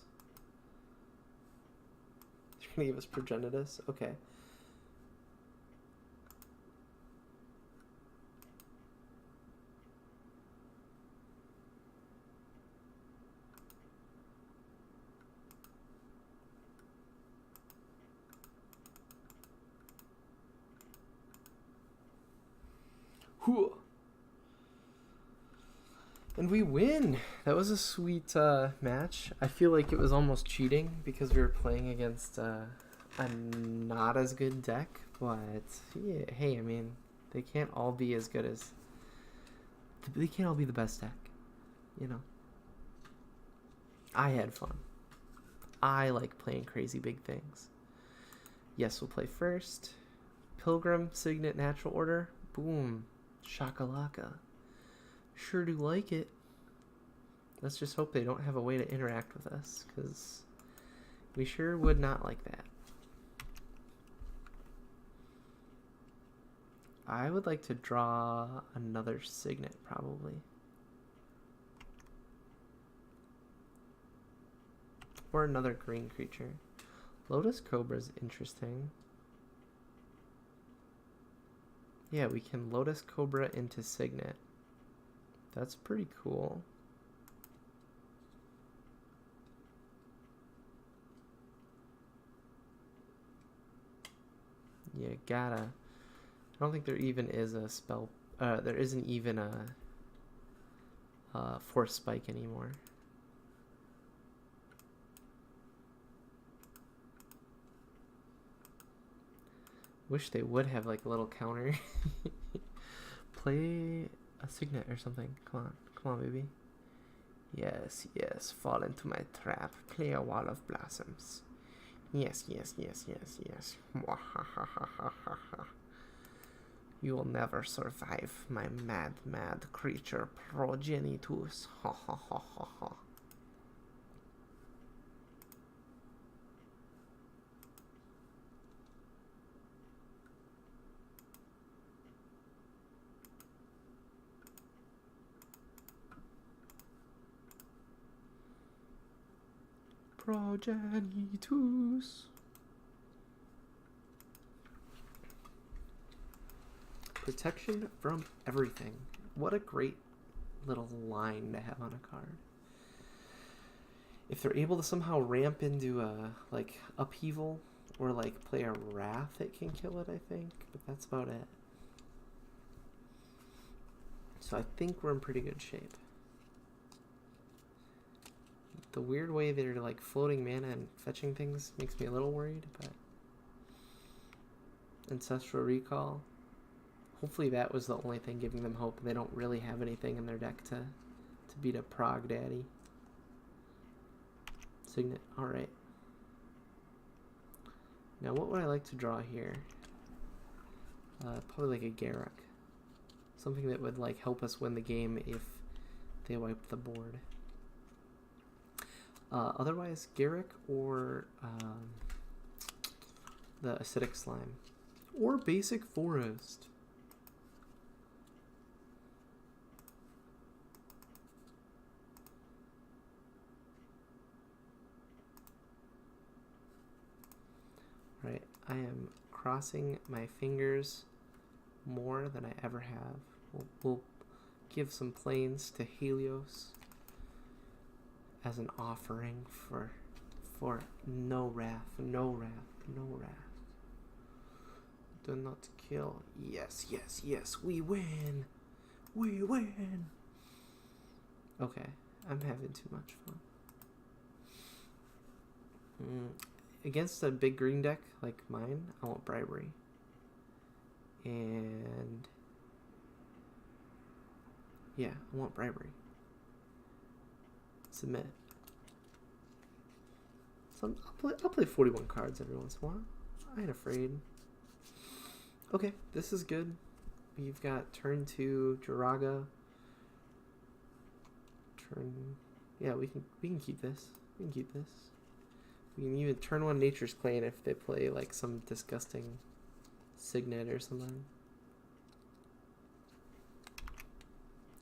You're going to give us Progenitus? Okay. And we win! That was a sweet match. I feel like it was almost cheating because we were playing against a not as good deck, but yeah, hey, I mean, they can't all be as good as... They can't all be the best deck, you know? I had fun. I like playing crazy big things. Yes, we'll play first. Pilgrim, Signet, Natural Order. Boom. Shakalaka. Sure do like it. Let's just hope they don't have a way to interact with us, because we sure would not like that. I would like to draw another Signet, probably. Or another green creature. Lotus Cobra's interesting. Yeah, we can Lotus Cobra into Signet. That's pretty cool. Yeah, gotta. I don't think there even is a spell. There isn't even a Force Spike anymore. Wish they would have like a little counter. Play a Signet or something. Come on, baby. Yes, yes, fall into my trap. Play a Wall of Blossoms. Yes, yes, yes, yes, yes. You will never survive, my mad, mad creature, Progenitus. Ha ha ha ha ha. Progenitus. Protection from everything. What a great little line to have on a card. If they're able to somehow ramp into a like upheaval or like play a wrath, it can kill it, I think. But that's about it. So I think we're in pretty good shape. The weird way they're like floating mana and fetching things makes me a little worried, but Ancestral Recall. Hopefully that was the only thing giving them hope. They don't really have anything in their deck to beat a Prog Daddy. Signet, alright. Now what would I like to draw here? Probably like a Garruk. Something that would like help us win the game if they wipe the board. Otherwise, Garruk or the Acidic Slime. Or Basic Forest. Right, I am crossing my fingers more than I ever have. We'll give some planes to Helios as an offering for no wrath, no wrath, no wrath. Do not kill. Yes, yes, yes. We win. We win. Okay, I'm having too much fun. Against a big green deck like mine, I want bribery. And yeah, I want bribery. Submit. So I'll play 41 cards every once in a while. I ain't afraid. Okay, this is good. We've got turn 2 Jiraga. Yeah, we can keep this. We can keep this. We can even turn 1 Nature's Claim if they play like some disgusting Signet or something.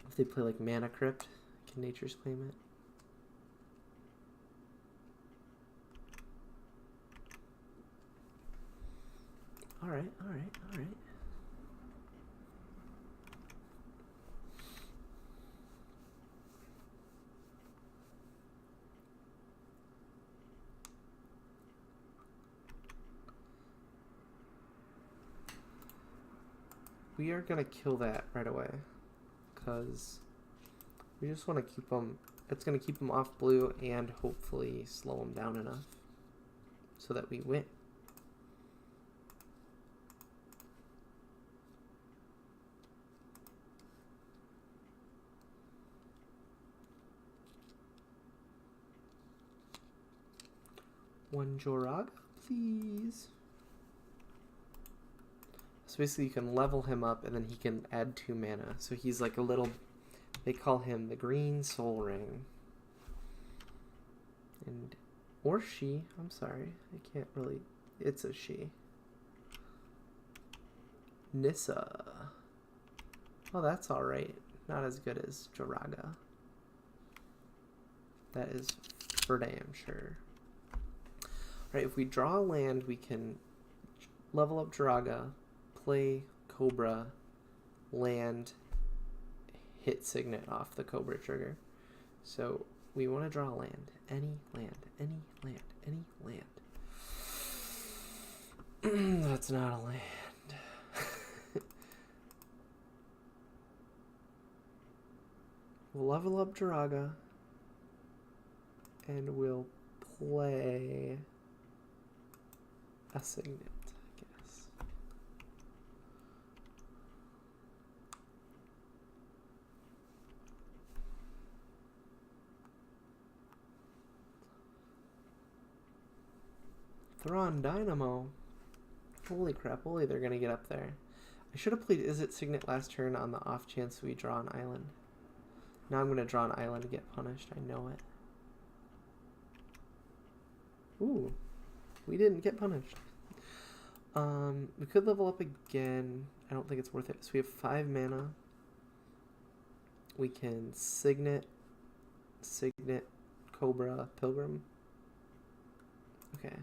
If they play like Mana Crypt, can Nature's Claim it? Alright, alright, alright. We are going to kill that right away, because we just want to keep them, it's going to keep them off blue and hopefully slow them down enough so that we win. One Joraga, please. So basically you can level him up and then he can add 2 mana. So he's like a little, they call him the Green Soul Ring. And, or she, I'm sorry, I can't really, it's a she. Nissa. Oh, that's alright. Not as good as Joraga. That is for damn sure. Right, if we draw a land, we can level up Joraga, play Cobra, land, hit Signet off the Cobra trigger. So we want to draw a land. Any land, any land, any land. That's not a land. We'll level up Joraga, and we'll play a Signet, I guess. Thrawn Dynamo. Holy crap, holy, they're gonna get up there. I should have played Is It Signet last turn on the off chance we draw an island. Now I'm gonna draw an island to get punished, I know it. Ooh, we didn't get punished. We could level up again. I don't think it's worth it. So we have 5 mana. We can Signet, Cobra, Pilgrim. Okay.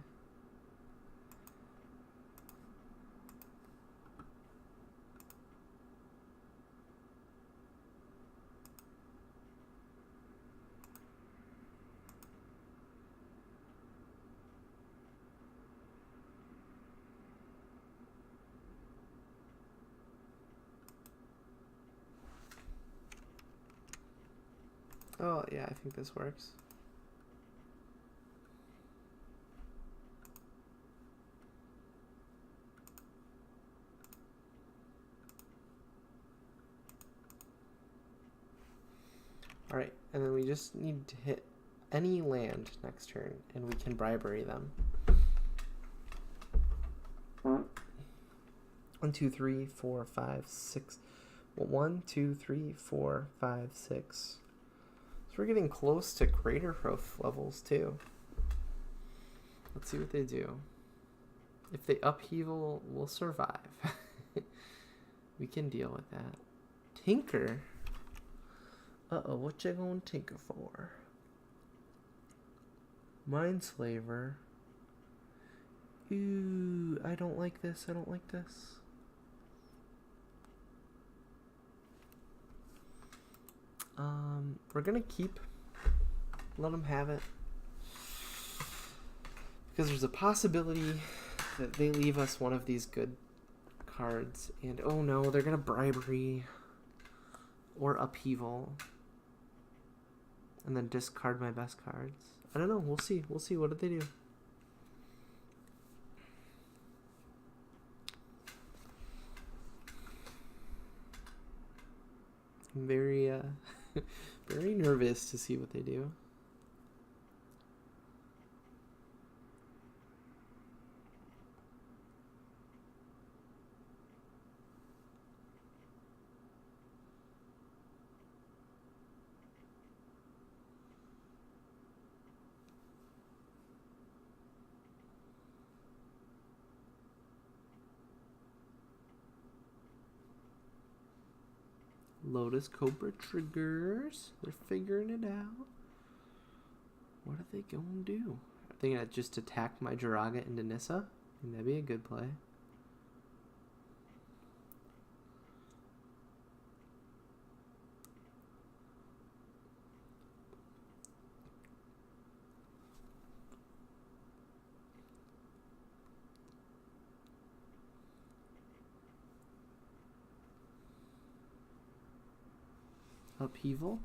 Oh, yeah, I think this works. Alright, and then we just need to hit any land next turn, and we can bribery them. 1, 2, 3, 4, 5, 6. Well, 1, 2, 3, 4, 5, 6. So we're getting close to Crater Growth levels too. Let's see what they do. If they upheaval, we'll survive. We can deal with that. Tinker? Uh-oh, what you gonna tinker for? Mindslaver. Ooh, I don't like this, I don't like this. We're gonna let them have it, because there's a possibility that they leave us one of these good cards. And oh no, they're going to bribery or upheaval. And then discard my best cards. I don't know. We'll see. We'll see. What did they do? I'm very, very nervous to see what they do. Lotus Cobra triggers. They're figuring it out. What are they going to do? Are they going to just attack my Jiraga into Nissa? I mean, that'd be a good play. Upheaval.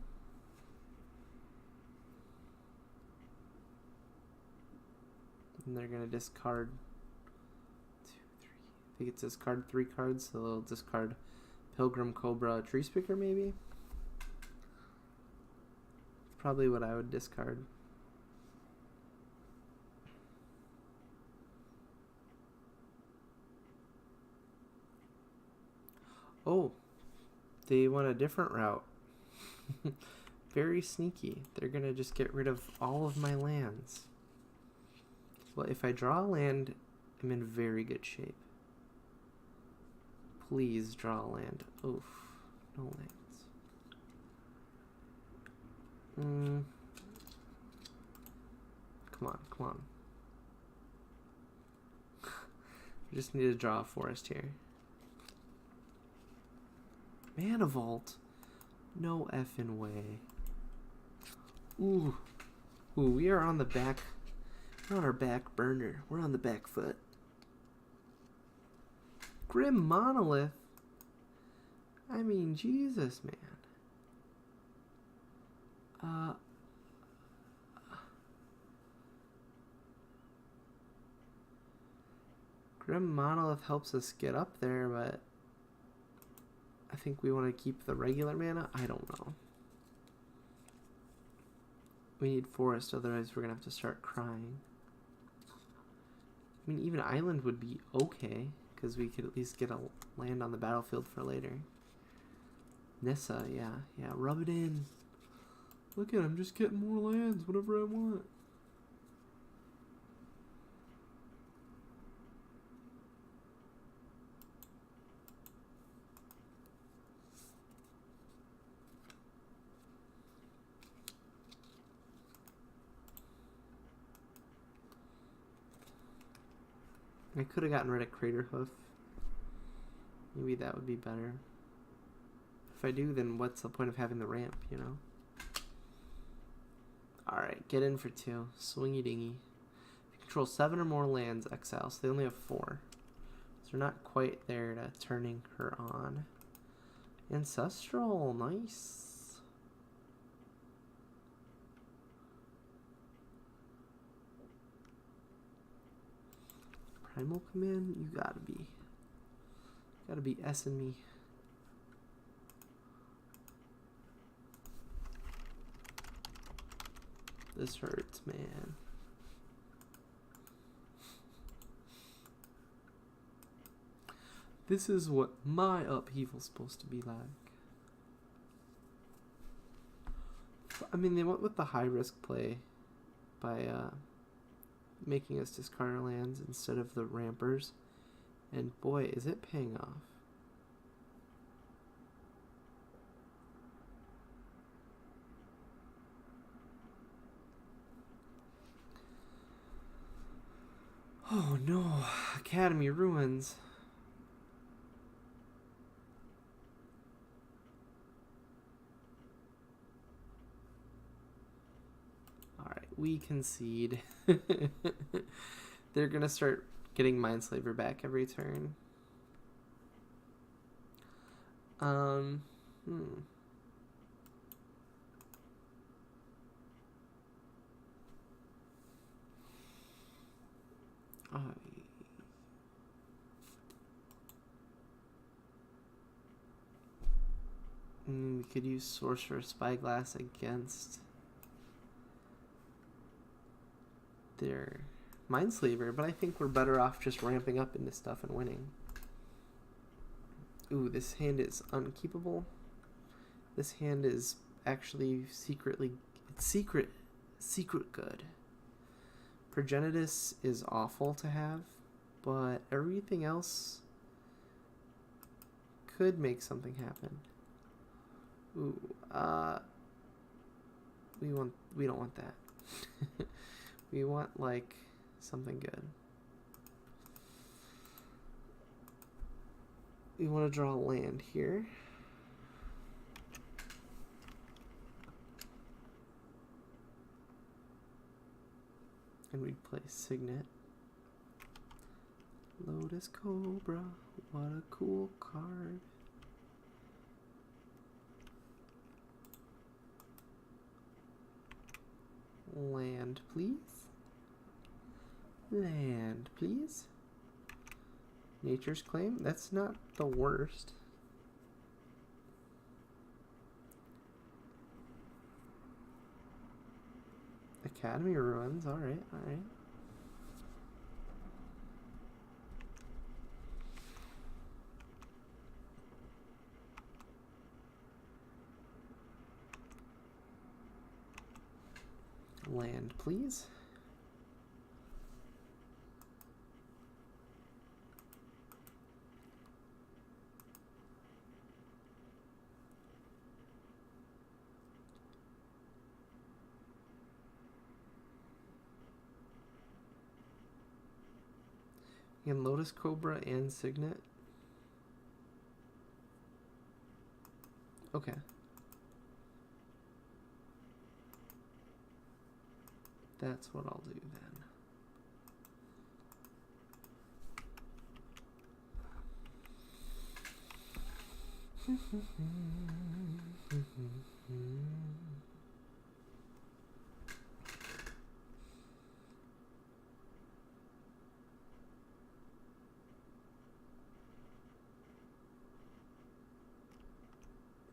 And they're going to discard 2, 3. I think it discard 3 cards, so they'll discard Pilgrim Cobra Tree Speaker maybe. Probably what I would discard. Oh, they went a different route. Very sneaky. They're going to just get rid of all of my lands. Well, if I draw a land, I'm in very good shape. Please draw a land. Oof. No lands. Come on, come on. I just need to draw a forest here. Mana Vault. No effing way. Ooh. Ooh, we are on the back. We're on our back burner. We're on the back foot. Grim Monolith. I mean, Jesus, man. Grim Monolith helps us get up there, but I think we want to keep the regular mana. I don't know. We need forest, otherwise we're going to have to start crying. I mean, even island would be okay, because we could at least get a land on the battlefield for later. Nissa, yeah, rub it in. Look at, I'm just getting more lands, whatever I want. I could have gotten rid of Crater Hoof. Maybe that would be better. If I do, then what's the point of having the ramp, you know? Alright, get in for 2. Swingy dingy. If you control 7 or more lands, exile. So they only have 4. So they're not quite there to turning her on. Ancestral, nice. Primal Command, you gotta be S-ing me. This hurts, man. This is what my upheaval's supposed to be like. I mean, they went with the high risk play by making us discard our lands instead of the rampers, and boy, is it paying off. Oh no, Academy Ruins. Alright, we concede. They're gonna start getting Mindslaver back every turn. Um, hmm. We could use Sorcerer Spyglass against their Mindslaver, but I think we're better off just ramping up into stuff and winning. Ooh, this hand is unkeepable. This hand is actually secret good. Progenitus is awful to have, but everything else could make something happen. Ooh, we don't want that. We want like something good. We want to draw a land here. And we'd play Signet. Lotus Cobra, what a cool card. Land, please. Land, please. Nature's Claim, that's not the worst. Academy Ruins, alright, alright. Land, please. And Lotus Cobra and Signet. Okay. That's what I'll do then.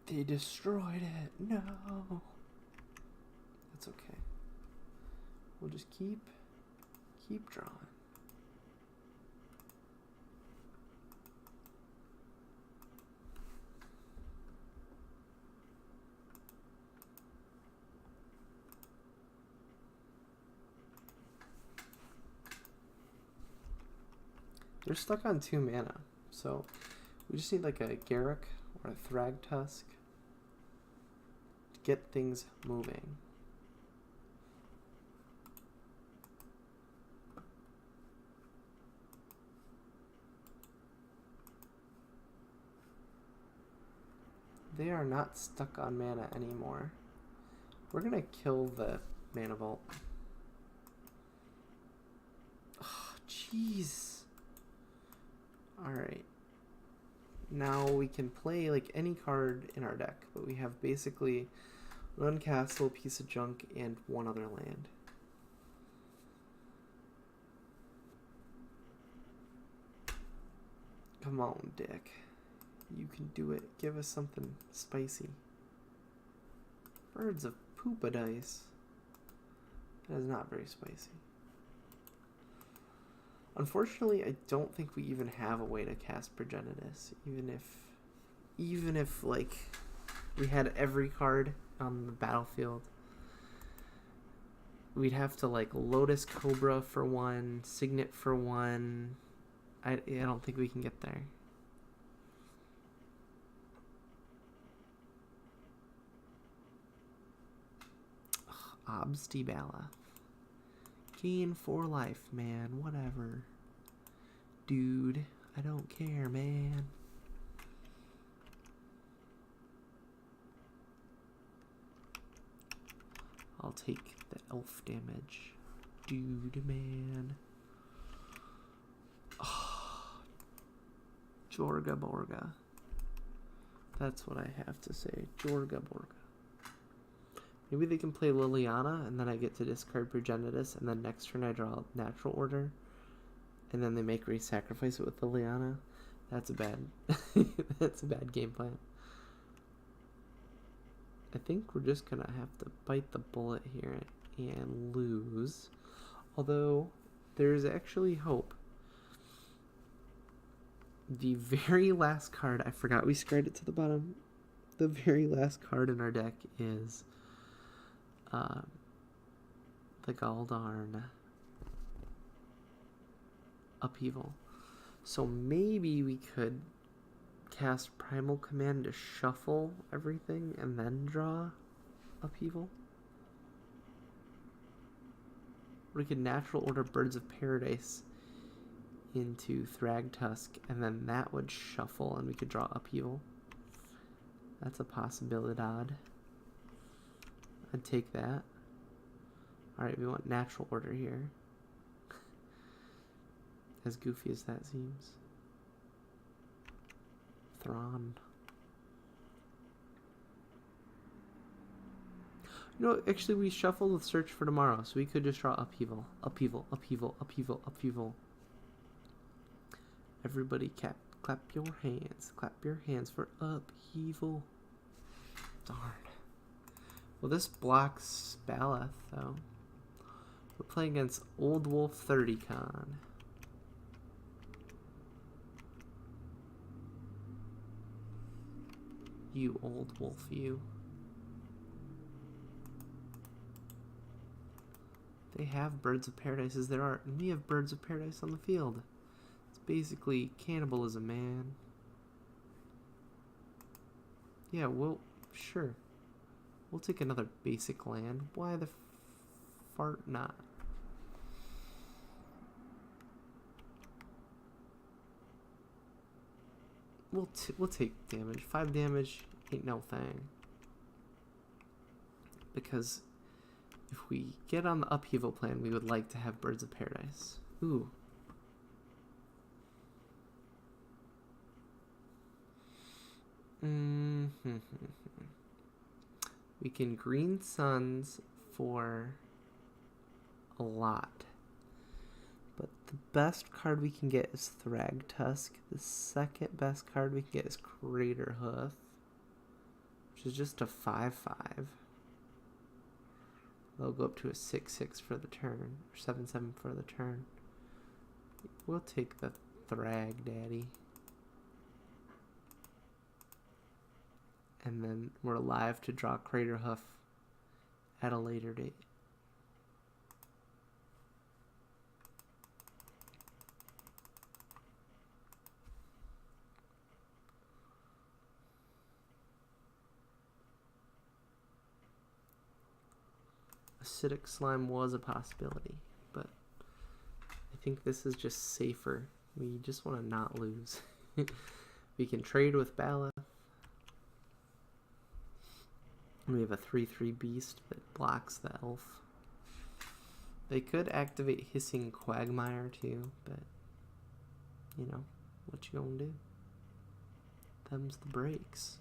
They destroyed it. No. That's okay. We'll just keep drawing. They're stuck on 2 mana, so we just need like a Garruk or a Thragtusk to get things moving. They are not stuck on mana anymore. We're gonna kill the Mana Vault. Oh, jeez. Alright. Now we can play like any card in our deck, but we have basically one castle, piece of junk, and one other land. Come on, Dick. You can do it. Give us something spicy. Birds of Poopa Dice. That is not very spicy. Unfortunately, I don't think we even have a way to cast Progenitus. Even if like we had every card on the battlefield, we'd have to like Lotus Cobra for 1, Signet for 1. I don't think we can get there. Obstibala. Gain 4 life, man. Whatever. Dude, I don't care, man. I'll take the elf damage. Dude, man. Oh, Jorga Borga. That's what I have to say. Jorga Borga. Maybe they can play Liliana, and then I get to discard Progenitus, and then next turn I draw Natural Order, and then they make re-sacrifice it with Liliana. That's a bad that's a bad game plan. I think we're just gonna have to bite the bullet here and lose. Although there's actually hope. The very last card, I forgot we squared it to the bottom. The very last card in our deck is the Galdarn Upheaval. So maybe we could cast Primal Command to shuffle everything and then draw Upheaval. We could Natural Order Birds of Paradise into Thragtusk, and then that would shuffle and we could draw Upheaval. That's a possibility. I'd take that. Alright, we want Natural Order here. As goofy as that seems. Thrawn. You know, actually we shuffled with Search for Tomorrow, so we could just draw Upheaval. Upheaval, Upheaval, Upheaval, Upheaval. Everybody clap your hands. Clap your hands for Upheaval. Darn. Well, this blocks Baloth, though. We're playing against Old Wolf 30con. You old wolf, you. They have Birds of Paradise as their art, and we have Birds of Paradise on the field. It's basically cannibalism, man. Yeah, well, sure. We'll take another basic land. Why the fart not? We'll take damage. 5 damage ain't no thing. Because if we get on the Upheaval plan, we would like to have Birds of Paradise. Ooh. We can Green Suns for a lot. But the best card we can get is Thragtusk. The second best card we can get is Craterhoof, which is just a 5/5. They'll go up to a 6/6 for the turn, or 7/7 for the turn. We'll take the Thrag Daddy. And then we're alive to draw Craterhoof at a later date. Acidic Slime was a possibility, but I think this is just safer. We just want to not lose. We can trade with Baloth. We have a 3/3 beast that blocks the elf. They could activate Hissing Quagmire too, but you know, what you gonna do? Them's the breaks.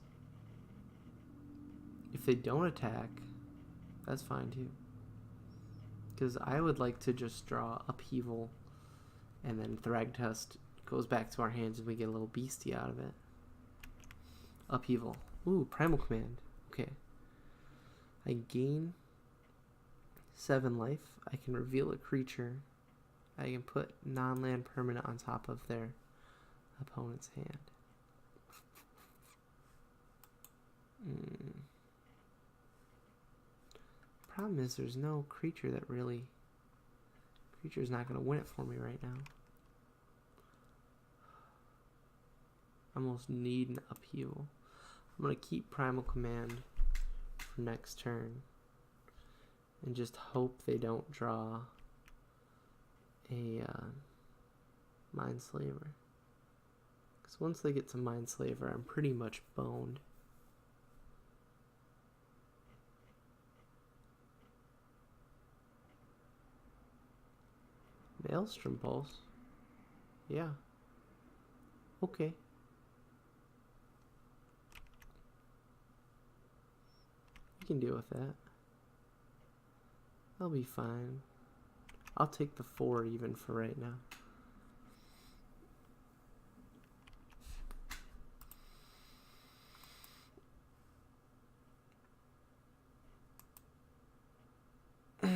If they don't attack, that's fine too. Because I would like to just draw Upheaval, and then Thragtusk goes back to our hands and we get a little beastie out of it. Upheaval. Ooh, Primal Command. Okay. I gain 7 life. I can reveal a creature. I can put non-land permanent on top of their opponent's hand. Problem is there's no creature that really... Creature's not going to win it for me right now. I almost need an Upheaval. I'm going to keep Primal Command for next turn. And just hope they don't draw a Mindslaver. Because once they get to Mindslaver, I'm pretty much boned. Maelstrom Pulse? Yeah. Okay. We can deal with that. I'll be fine. I'll take the 4 even for right now. Man.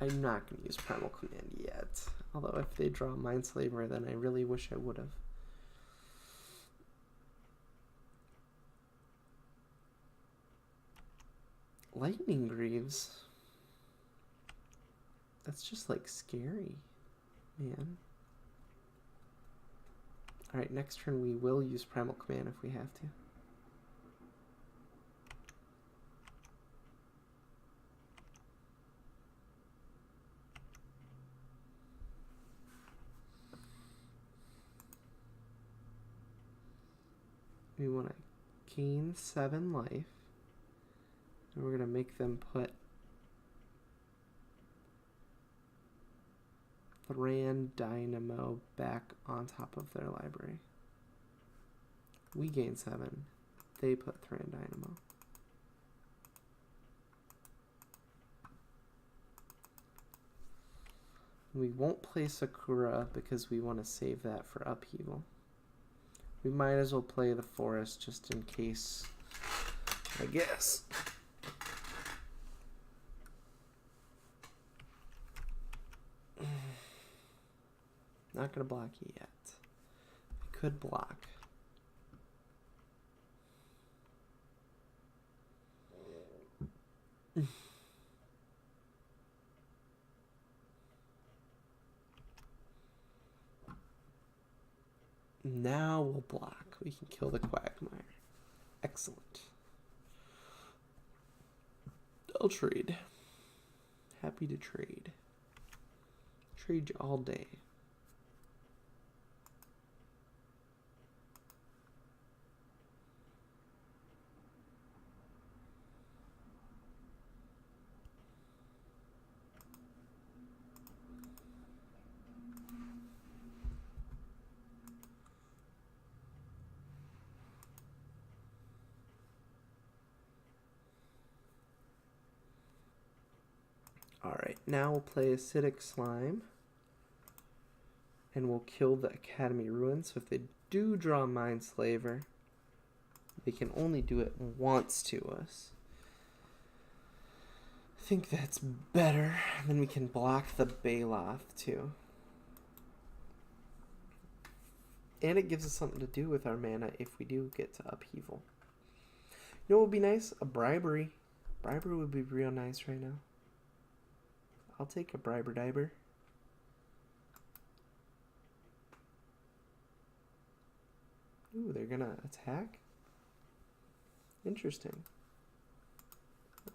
I'm not going to use Primal Command yet. Although if they draw Mindslaver, then I really wish I would have. Lightning Greaves. That's just like scary, man. Alright, next turn we will use Primal Command if we have to. We want to gain 7 life. And we're going to make them put Thran Dynamo back on top of their library. We gain 7. They put Thran Dynamo. We won't play Sakura because we want to save that for upheaval. We might as well play the forest just in case, I guess. Not gonna block you yet. I could block. Now we'll block. We can kill the Quagmire. Excellent. I'll trade. Happy to trade. Trade you all day. Alright, now we'll play Acidic Slime. And we'll kill the Academy Ruin. So if they do draw Mindslaver, they can only do it once to us. I think that's better. Then we can block the Baloth too. And it gives us something to do with our mana if we do get to upheaval. You know what would be nice? A bribery. Bribery would be real nice right now. I'll take a Briber Diber. Ooh, they're gonna attack? Interesting.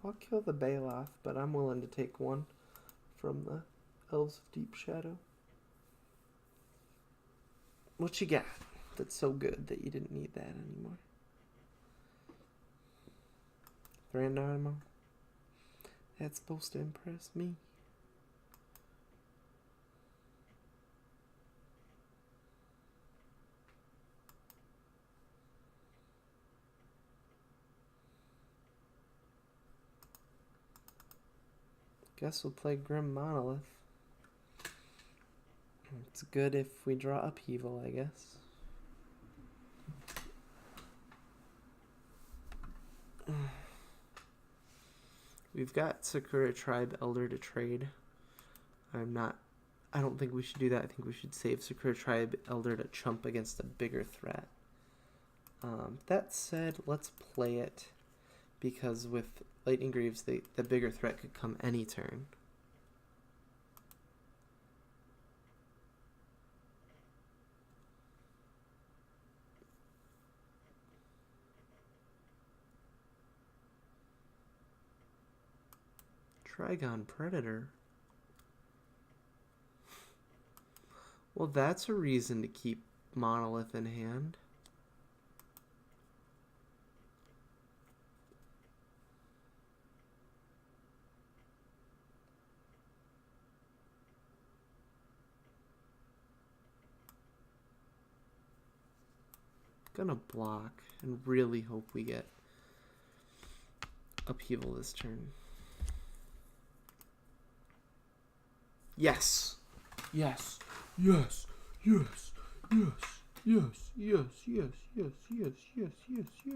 I'll kill the Baloth, but I'm willing to take one from the Elves of Deep Shadow. What you got that's so good that you didn't need that anymore? Thran Dynamo? That's supposed to impress me. Guess we'll play Grim Monolith. It's good if we draw upheaval, I guess. We've got Sakura Tribe Elder to trade. I don't think we should do that. I think we should save Sakura Tribe Elder to chump against a bigger threat. That said, let's play it. Because with Lightning Greaves, the bigger threat could come any turn. Trigon Predator. Well, that's a reason to keep Monolith in hand. Gonna block and really hope we get upheaval this turn. Yes. Yes. Yes. Yes. Yes. Yes. Yes. Yes. Yes. Yes. Yes. Yes. Yes.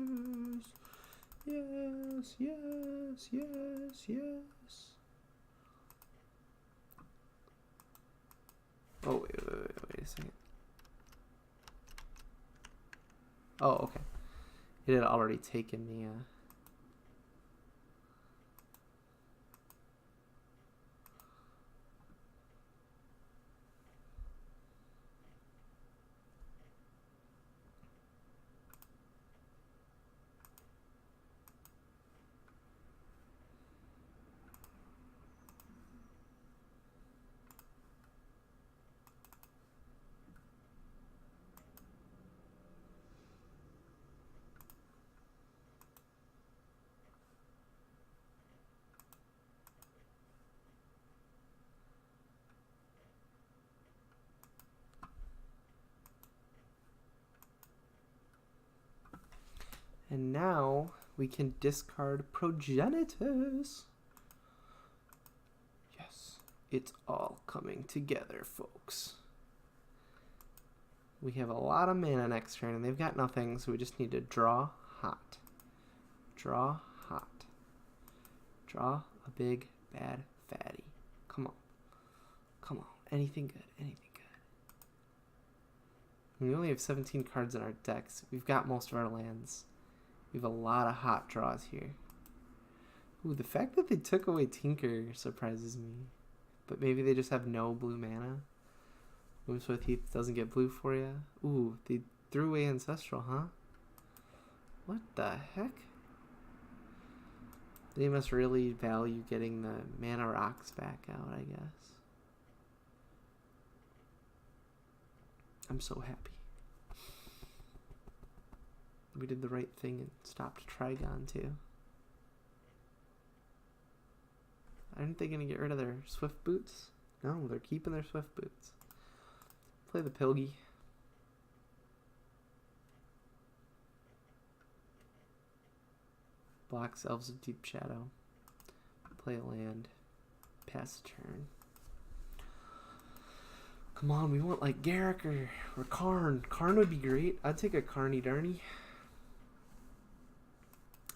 Yes. Yes. Yes. Yes. Oh, wait a second. Oh, okay. It had already taken the, and now we can discard Progenitus. Yes, it's all coming together, folks. We have a lot of mana next turn, and they've got nothing, so we just need to draw hot. Draw hot. Draw a big, bad fatty. Come on. Come on. Anything good. Anything good. We only have 17 cards in our decks. We've got most of our lands. We have a lot of hot draws here. Ooh, the fact that they took away Tinker surprises me. But maybe they just have no blue mana. Windswept Heath doesn't get blue for you. Ooh, they threw away Ancestral, huh? What the heck? They must really value getting the mana-dorks back out, I guess. I'm so happy. We did the right thing and stopped Trigon too. Aren't they going to get rid of their Swift Boots? No, they're keeping their Swift Boots. Play the Pilgi. Blocks Elves of Deep Shadow. Play a land. Pass a turn. Come on, we want like Garrick or Karn. Karn would be great. I'd take a Carny Darny.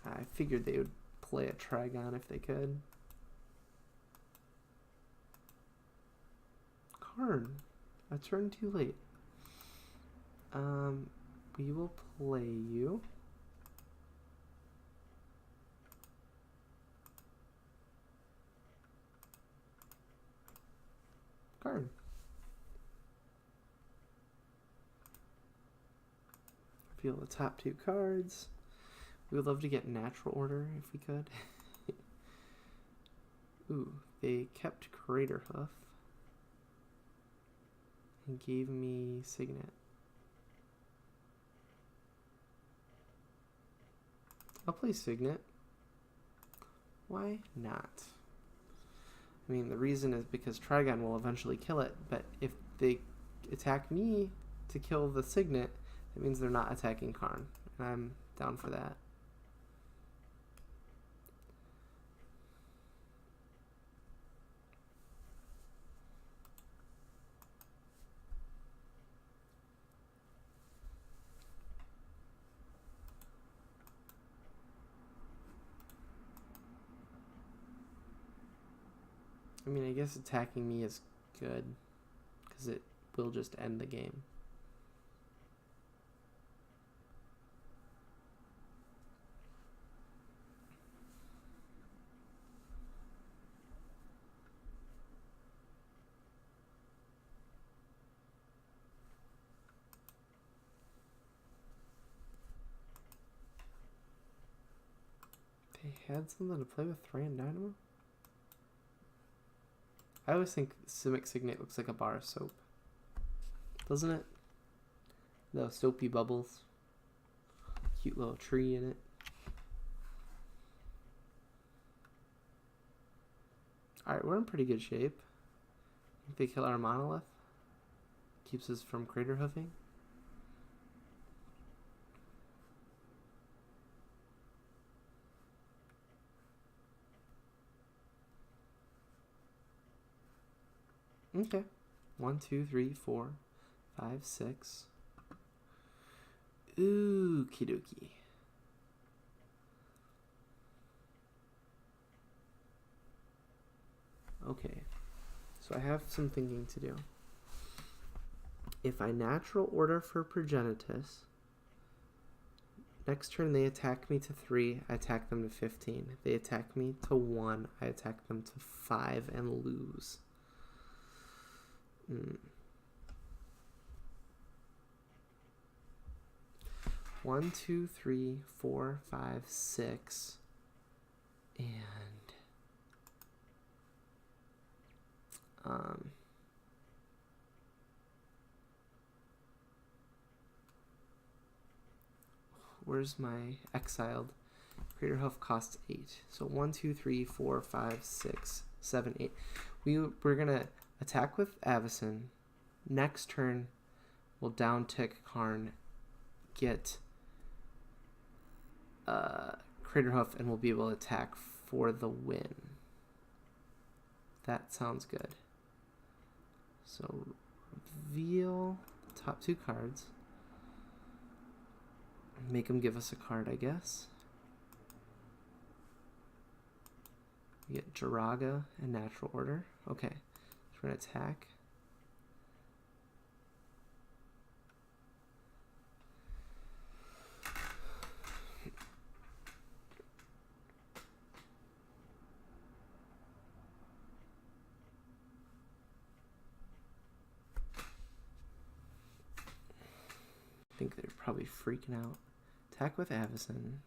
I figured they would play a Trigon if they could. Karn. A turn too late. We will play you. Karn. Feel the top two cards. We would love to get natural order if we could. Ooh, they kept Craterhoof and gave me Signet. I'll play Signet. Why not? I mean, the reason is because Trigon will eventually kill it, but if they attack me to kill the Signet, that means they're not attacking Karn, and I'm down for that. I mean, I guess attacking me is good, because it will just end the game. They had something to play with Thran Dynamo? I always think Simic Signet looks like a bar of soap. Doesn't it? The soapy bubbles. Cute little tree in it. Alright, we're in pretty good shape. I think they kill our monolith. Keeps us from crater hoofing. Okay. 1, 2, 3, 4, 5, 6. Okie dokie. Okay. So I have some thinking to do. If I natural order for Progenitus, next turn they attack me to 3, I attack them to 15. If they attack me to 1, I attack them to 5 and lose. 1, 2, 3, 4, 5, 6, and where's my exiled? Crater Hoof costs 8. So 1, 2, 3, 4, 5, 6, 7, 8. We're gonna attack with Avacyn. Next turn, we'll down tick Karn, get Crater Hoof, and we'll be able to attack for the win. That sounds good. So reveal the top 2 cards. Make them give us a card, I guess. We get Jiraga and Natural Order. Okay, so we're going to attack. I think they're probably freaking out. Attack with Avacyn.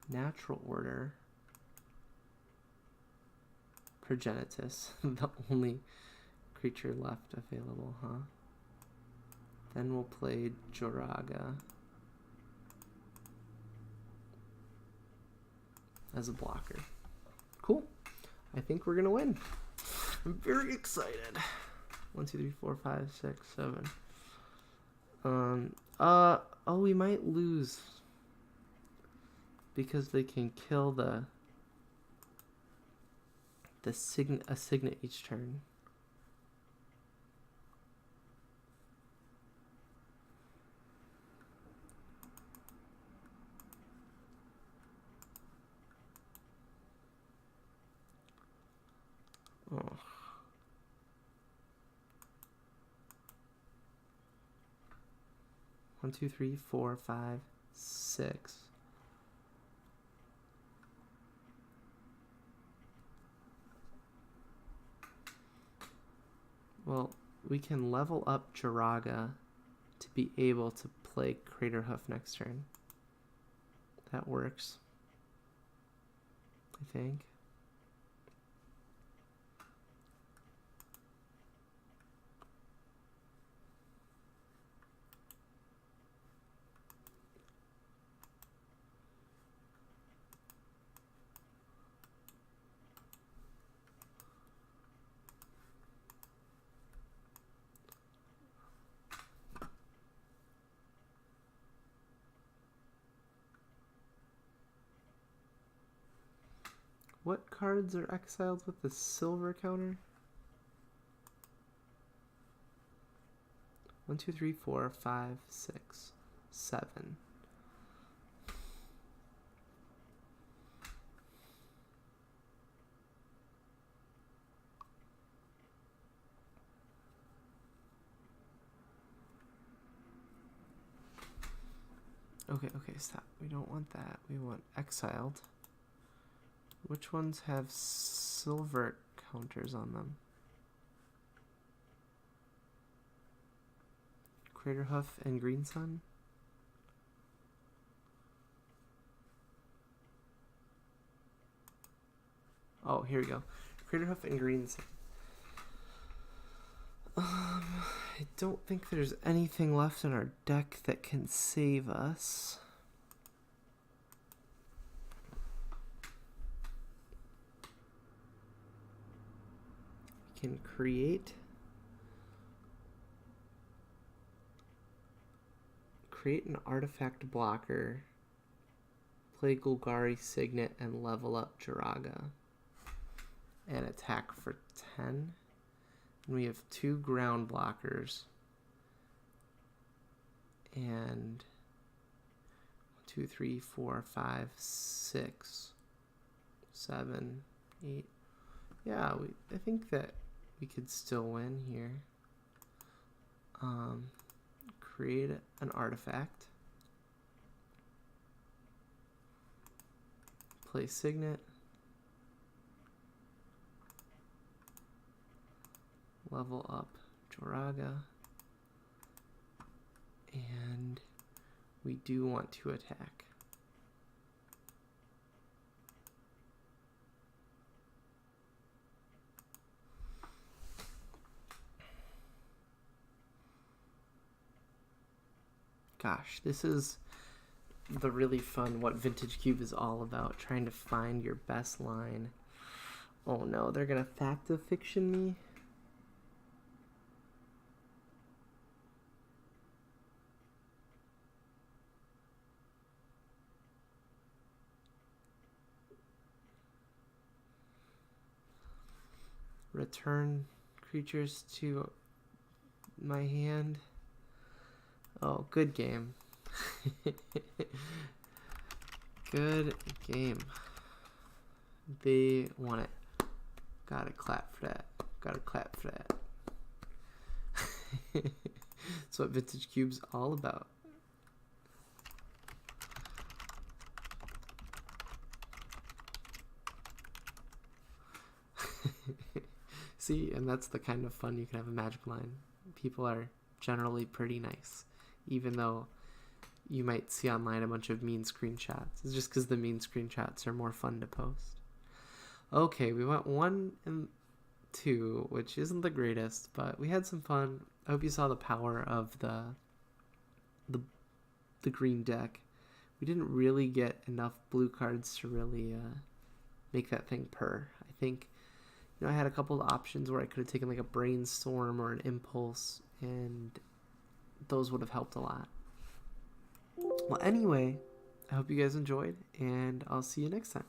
Natural Order. Progenitus. The only creature left available, huh? Then we'll play Joraga as a blocker. Cool. I think we're gonna win. I'm very excited. 1, 2, 3, 4, 5, 6, 7. Oh, we might lose because they can kill a signet each turn. Oh. One, 2, 3, 4, 5, 6. Well, we can level up Jiraga to be able to play Crater Hoof next turn. That works, I think. What cards are exiled with the silver counter? 1, 2, 3, 4, 5, 6, 7. Okay, stop. We don't want that. We want exiled. Which ones have silver counters on them? Crater Hoof and Green Sun? Oh, here we go. Crater Hoof and Green Sun. I don't think there's anything left in our deck that can save us. We can create an artifact blocker play Golgari Signet and level up Jiraga. And attack for 10. And we have 2 ground blockers. And 1, 2, 3, 4, 5, 6, 7, 8. Yeah, I think that we could still win here. Create an artifact. Play Signet. Level up Joraga. And we do want to attack. Gosh, this is the really fun what Vintage Cube is all about, trying to find your best line. Oh no, they're gonna fact of fiction me? Return creatures to my hand. Oh, good game. Good game. They won it. Gotta clap for that. Gotta clap for that. That's what Vintage Cube's all about. See, and that's the kind of fun you can have a Magic line. People are generally pretty nice, even though you might see online a bunch of mean screenshots. It's just because the mean screenshots are more fun to post. Okay, we went 1 and 2, which isn't the greatest, but we had some fun. I hope you saw the power of the green deck. We didn't really get enough blue cards to really make that thing purr. I think, I had a couple of options where I could have taken like a brainstorm or an impulse, and those would have helped a lot. Well, anyway, I hope you guys enjoyed, and I'll see you next time.